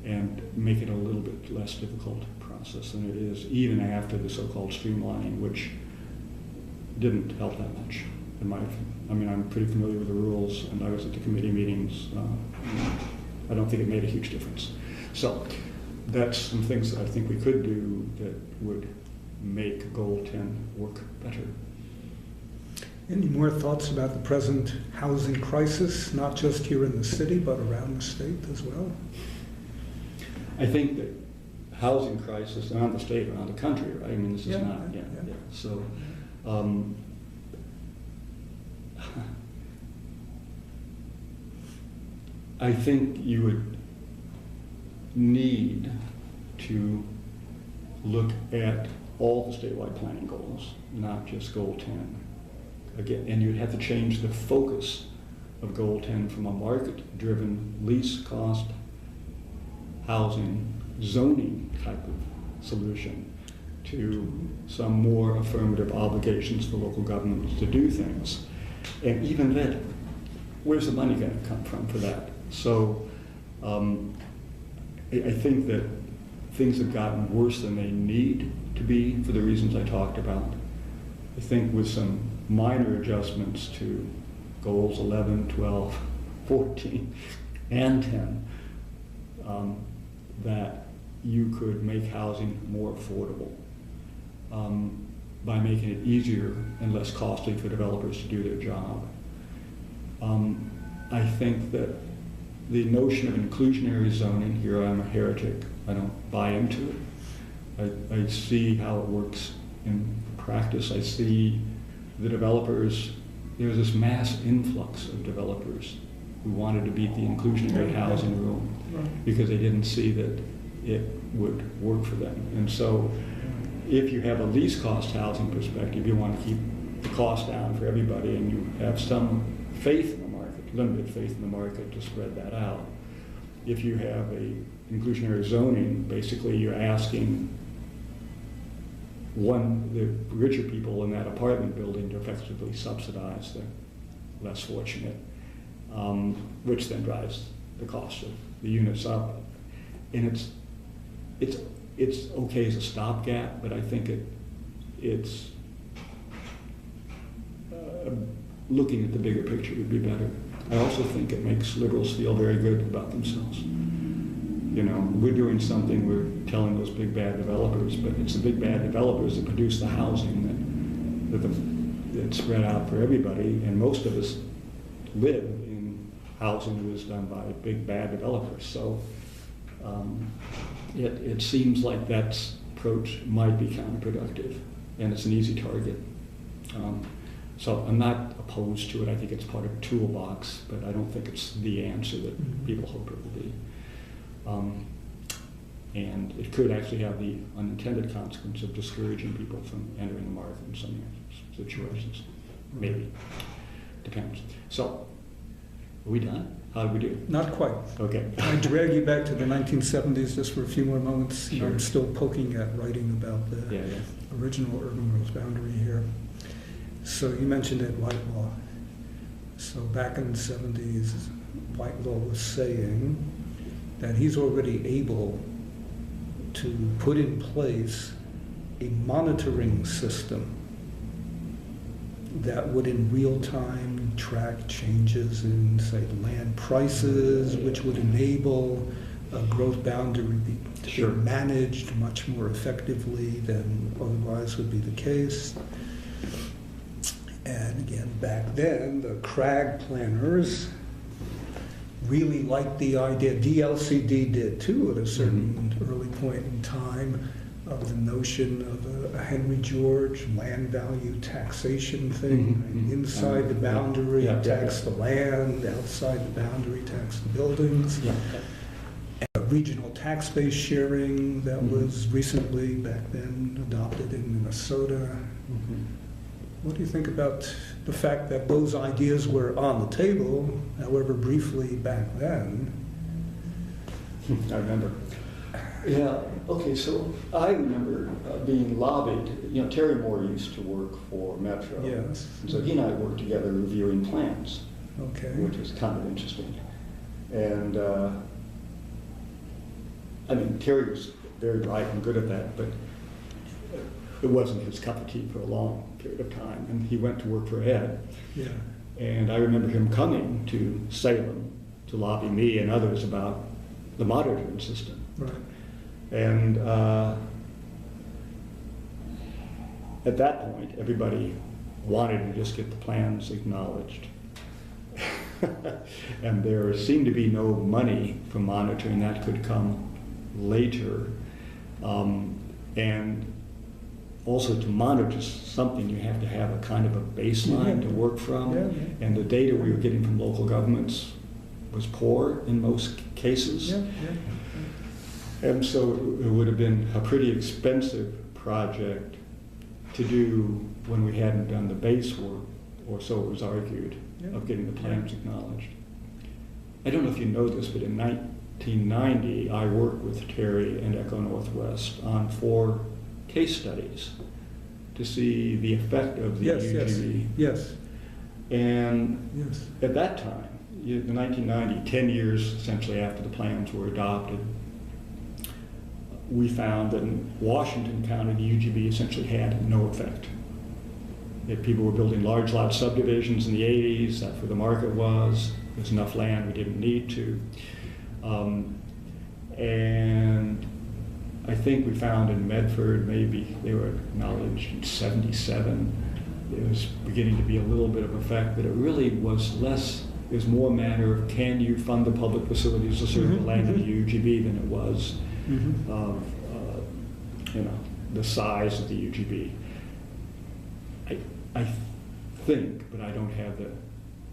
and make it a little bit less difficult process than it is, even after the so-called streamlining, which didn't help that much. I mean, I'm pretty familiar with the rules, and I was at the committee meetings. I don't think it made a huge difference. So that's some things that I think we could do that would make Goal 10 work better. Any more thoughts about the present housing crisis, not just here in the city, but around the state as well? I think that housing crisis around the state, around the country, right? I mean, this is not, yeah. So, I think you would need to look at all the statewide planning goals, not just Goal 10. Again, and you'd have to change the focus of Goal 10 from a market-driven least cost housing zoning type of solution to some more affirmative obligations for local governments to do things. And even then, where's the money going to come from for that? So I think that things have gotten worse than they need to be for the reasons I talked about. I think with some minor adjustments to goals 11, 12, 14, and 10, that you could make housing more affordable by making it easier and less costly for developers to do their job. I think that the notion of inclusionary zoning, here I'm a heretic, I don't buy into it. I see how it works in practice. I see the developers, there's this mass influx of developers who wanted to beat the inclusionary housing rule because they didn't see that it would work for them. And so if you have a least cost housing perspective, you want to keep the cost down for everybody, and you have some faith in the market, limited faith in the market to spread that out. If you have a inclusionary zoning, basically you're asking the richer people in that apartment building to effectively subsidize the less fortunate, which then drives the cost of the units up. And it's okay as a stopgap, but I think it's looking at the bigger picture would be better. I also think it makes liberals feel very good about themselves. You know, we're doing something, we're telling those big bad developers, but it's the big bad developers that produce the housing that's spread out for everybody, and most of us live in housing that was done by big bad developers. So it seems like that approach might be counterproductive, and it's an easy target. So I'm not opposed to it. I think it's part of a toolbox, but I don't think it's the answer that people hope it will be. And it could actually have the unintended consequence of discouraging people from entering the market in some situations. Maybe. Depends. So, are we done? How did we do? Not quite. Okay. I drag you back to the 1970s just for a few more moments. Sure. I'm still poking at writing about the original urban growth boundary here. So you mentioned Ed Whitelaw. So back in the 70s, Whitelaw was saying that he's already able to put in place a monitoring system that would in real time track changes in, say, land prices, which would enable a growth boundary to be managed much more effectively than otherwise would be the case. And again, back then, the CRAG planners really liked the idea, DLCD did too at a certain early point in time, of the notion of a Henry George land value taxation thing. Inside the boundary, tax the land, outside the boundary, tax the buildings. A regional tax base sharing that was recently, back then, adopted in Minnesota. What do you think about the fact that those ideas were on the table, however briefly back then? I remember. Yeah, okay, so I remember being lobbied. You know, Terry Moore used to work for Metro. Yes. And so he and I worked together reviewing plans, Okay. which was kind of interesting. And I mean, Terry was very bright and good at that, but it wasn't his cup of tea for a long period of time. And he went to work for Ed. Yeah. And I remember him coming to Salem to lobby me and others about the monitoring system. Right. And at that point, everybody wanted to just get the plans acknowledged. And there seemed to be no money for monitoring. That could come later. And also to monitor something, you have to have a kind of a baseline to work from. Yeah. And the data we were getting from local governments was poor in most cases. And so it would have been a pretty expensive project to do when we hadn't done the base work, or so it was argued, of getting the plans acknowledged. I don't know if you know this, but in 1990, I worked with Terry and Echo Northwest on 4 case studies to see the effect of the UGB. Yes. And at that time, in 1990, 10 years essentially after the plans were adopted, we found that in Washington County, the UGB essentially had no effect. That people were building large lot subdivisions in the 80s, that's where the market was. There's enough land, we didn't need to. And I think we found in Medford, maybe they were acknowledged in 77. It was beginning to be a little bit of effect, but it really was less, it was more a matter of can you fund the public facilities to serve the land of the UGB than it was of you know, the size of the UGB. I think, but I don't have the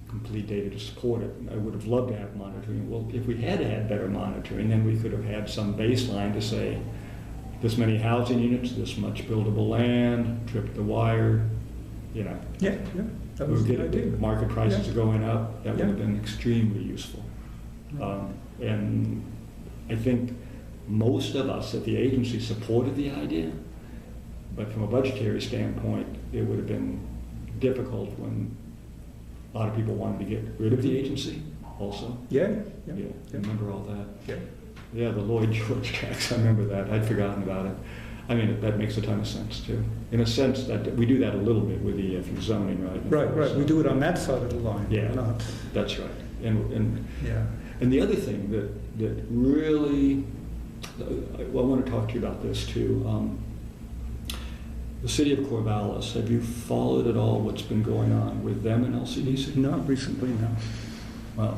complete data to support it. I would have loved to have monitoring. Well, if we had had better monitoring, then we could have had some baseline to say this many housing units, this much buildable land, trip the wire, you know. That was the idea. Market prices are going up. That would have been extremely useful. And I think most of us at the agency supported the idea, but from a budgetary standpoint, it would have been difficult when a lot of people wanted to get rid of the agency also. Remember all that? Yeah, the Lloyd George tax, I remember that. I'd forgotten about it. I mean, that makes a ton of sense too. In a sense that we do that a little bit with the zoning, right? Right. We do it on that side of the line. Yeah, that's right. And the other thing that really, well, I want to talk to you about this too. The city of Corvallis, have you followed at all what's been going on with them and LCDC? Not recently, no. Well,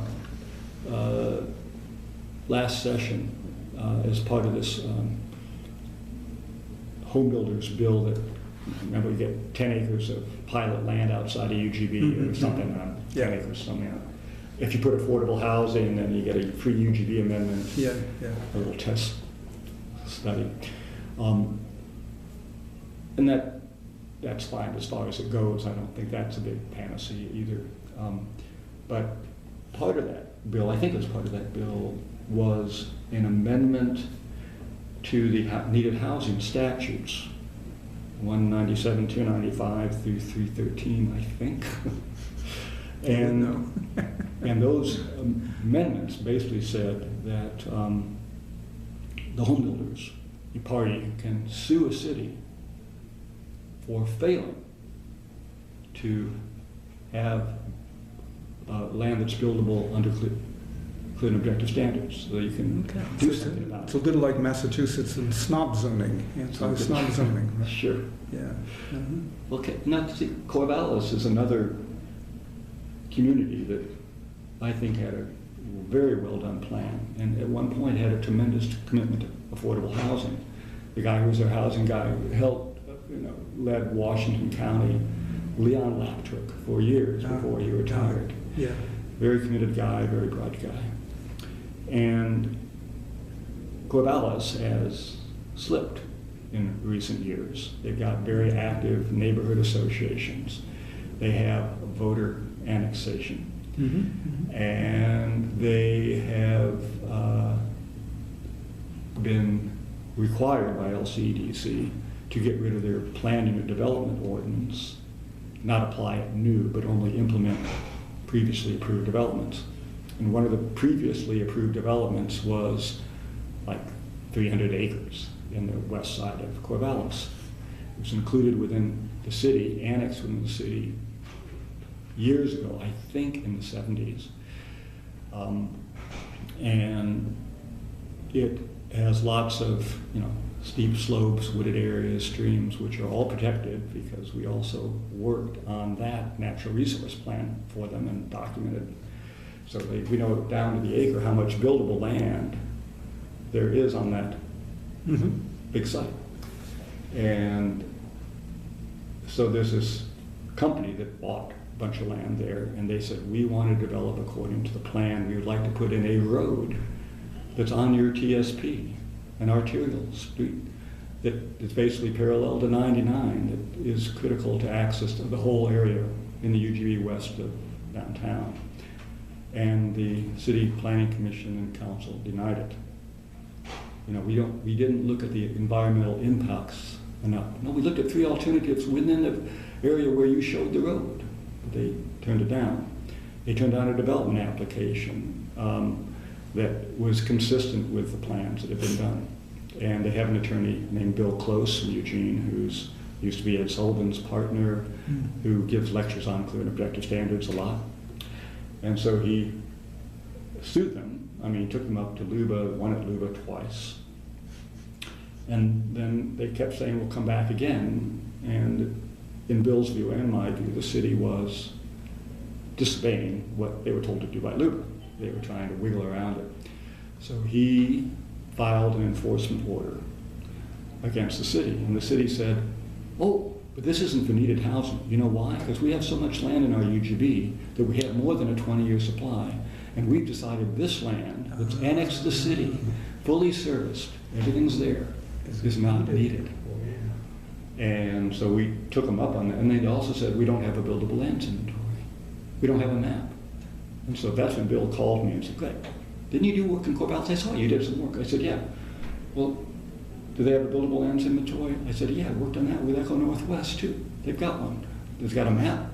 last session, as part of this home builders bill that, remember, you get 10 acres of pilot land outside of UGB or something, 10 acres, something. If you put affordable housing, then you get a free UGB amendment, a little test study. And that's fine as far as it goes. I don't think that's a big panacea either. But part of that bill, I think it was part of that bill, was an amendment to the needed housing statutes, 197, 295 through 313, I think. And those amendments basically said that the home builders, a party, can sue a city for failing to have land that's buildable under clear and objective standards, so you can do something about it. It's a little like Massachusetts and snob zoning, anti-snob zoning. Right? Sure. Yeah. Okay, now see, Corvallis is another community that I think had a very well done plan, and at one point had a tremendous commitment to affordable housing. The guy who was their housing guy helped, led Washington County, Leon Laptrick, for years before he retired. Yeah. Very committed guy, very bright guy. And Corvallis has slipped in recent years. They've got very active neighborhood associations. They have voter annexation. Mm-hmm. And they have been required by LCDC to get rid of their plan unit development ordinance, not apply it new, but only implement previously approved developments. And one of the previously approved developments was like 300 acres in the west side of Corvallis. It was included within the city, annexed within the city years ago, I think in the 70s. And it has lots of, steep slopes, wooded areas, streams, which are all protected because we also worked on that natural resource plan for them and documented. So we know down to the acre how much buildable land there is on that big site. And so there's this company that bought a bunch of land there, and they said, we want to develop according to the plan. We would like to put in a road that's on your TSP, an arterial street that is basically parallel to 99, that is critical to access to the whole area in the UGB west of downtown. And the City Planning Commission and Council denied it. We didn't look at the environmental impacts enough. No, we looked at 3 alternatives within the area where you showed the road. They turned it down. They turned down a development application that was consistent with the plans that had been done. And they have an attorney named Bill Close in Eugene, who's used to be Ed Sullivan's partner, who gives lectures on clear and objective standards a lot. And so he sued them. Took them up to Luba, won at Luba twice. And then they kept saying, we'll come back again. And in Bill's view and my view, the city was disobeying what they were told to do by Luba. They were trying to wiggle around it. So he filed an enforcement order against the city. And the city said, oh, but this isn't for needed housing. You know why? Because we have so much land in our UGB that we have more than a 20-year supply. And we've decided this land that's annexed to the city, fully serviced, everything's there, is not needed. And so we took them up on that. And they also said, we don't have a buildable lands inventory. We don't have a map. And so that's when Bill called me and said, great, didn't you do work in Corvallis? I saw you did some work. I said, yeah. Well, do they have a buildable lands inventory? I said, yeah, I worked on that with Echo Northwest too. They've got one. They've got a map,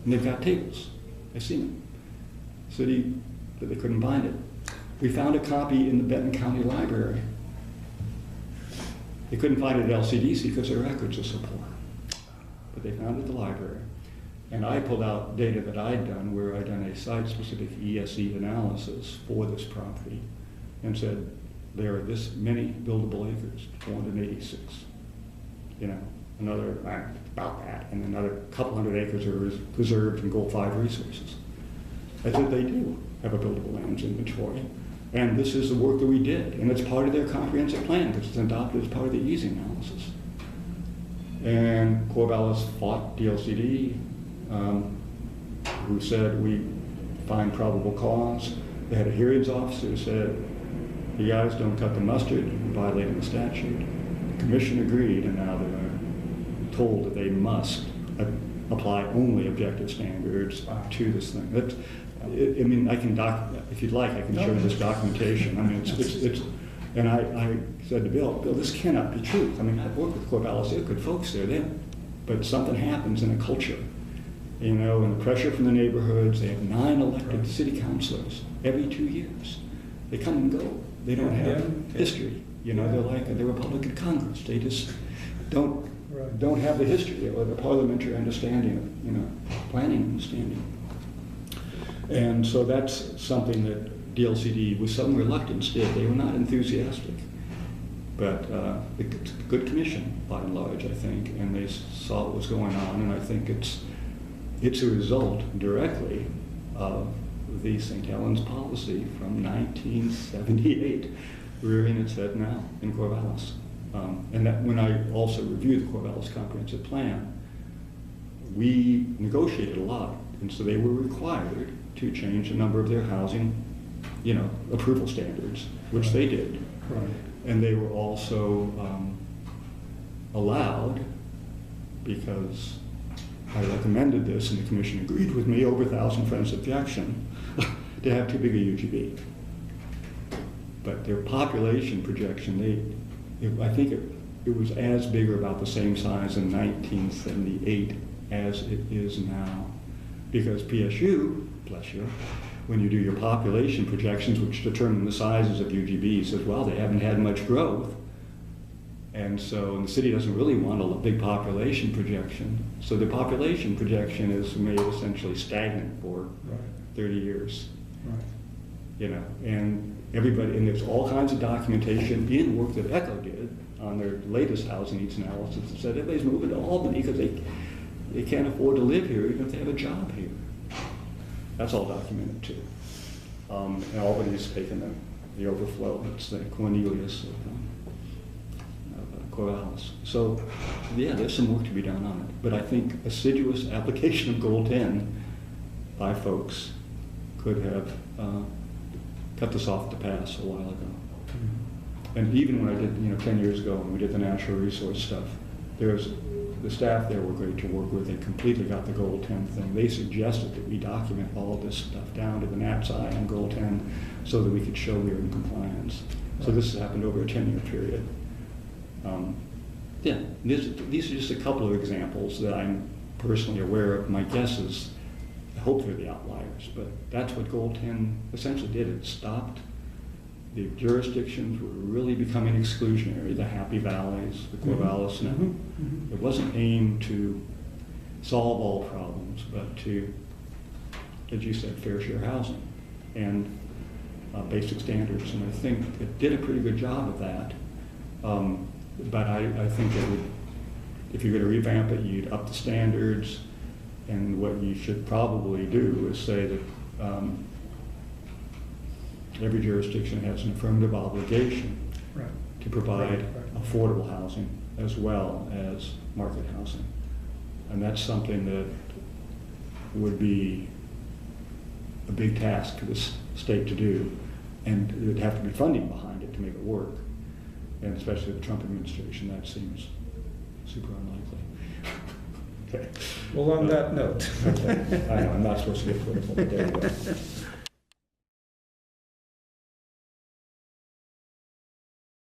and they've got tables. I've seen them. City, that they couldn't find it. We found a copy in the Benton County Library. They couldn't find it at LCDC because their records are so poor. But they found it at the library. And I pulled out data that I'd done, where I'd done a site-specific ESE analysis for this property, and said, there are this many buildable acres, 486. Another, about that, and another couple hundred acres are preserved in Goal 5 resources. I said they do have a buildable lands inventory, and this is the work that we did, and it's part of their comprehensive plan, because it's adopted as part of the EASY analysis. And Corvallis fought DLCD, who said we find probable cause. They had a hearings officer who said, you guys don't cut the mustard, you're violating the statute. The commission agreed, and now they're told that they must apply only objective standards to this thing. I can if you'd like, I can show you this documentation. And I said to Bill, this cannot be true. I've worked with Corvallis, they're good folks there, but something happens in a culture. And the pressure from the neighborhoods. They have 9 elected city councilors every 2 years. They come and go. They don't have history. They're like the Republican Congress. They just don't have the history or the parliamentary understanding of planning understanding. And so that's something that DLCD, with some reluctance, did. They were not enthusiastic, but it's a good commission by and large, I think, and they saw what was going on, and I think it's a result directly of the St. Helens policy from 1978 rearing its head now in Corvallis. And that when I also reviewed the Corvallis Comprehensive Plan, we negotiated a lot, and so they were required to change a number of their housing, approval standards, which they did. Right. And they were also allowed, because I recommended this and the commission agreed with me over 1,000 friends objection, to have too big a UGB. But their population projection, I think it was as big or about the same size in 1978 as it is now. Because PSU, bless you, when you do your population projections, which determine the sizes of UGBs, says, well, they haven't had much growth. And the city doesn't really want a big population projection. So the population projection is made essentially stagnant for 30 years. Right. And everybody, and there's all kinds of documentation in work that ECHO did on their latest housing needs analysis that said everybody's moving to Albany because they can't afford to live here even if they have a job here. That's all documented too. And Albany's taken the overflow. It's the Cornelius of Corvallis. So, yeah, there's some work to be done on it. But I think assiduous application of Goal 10 by folks could have cut this off the pass a while ago. Mm-hmm. And even when I did, 10 years ago when we did the natural resource stuff, the staff there were great to work with. They completely got the Goal 10 thing. They suggested that we document all this stuff down to the Nat's eye on Goal 10 so that we could show we were in compliance. So this has happened over a 10-year period. These are just a couple of examples that I'm personally aware of. My guess is, I hope they're the outliers, but that's what Goal 10 essentially did. It stopped. The jurisdictions were really becoming exclusionary, the Happy Valleys, the Corvallis. Mm-hmm. Mm-hmm. It wasn't aimed to solve all problems, but to, as you said, fair share housing and basic standards. And I think it did a pretty good job of that. But I think it would, if you're going to revamp it, you'd up the standards. And what you should probably do is say that every jurisdiction has an affirmative obligation to provide affordable housing as well as market housing. And that's something that would be a big task for the state to do. And there would have to be funding behind it to make it work. And especially the Trump administration, that seems super unlikely. Okay. Well, on that note. Okay. I know, I'm not supposed to get political, but there you go.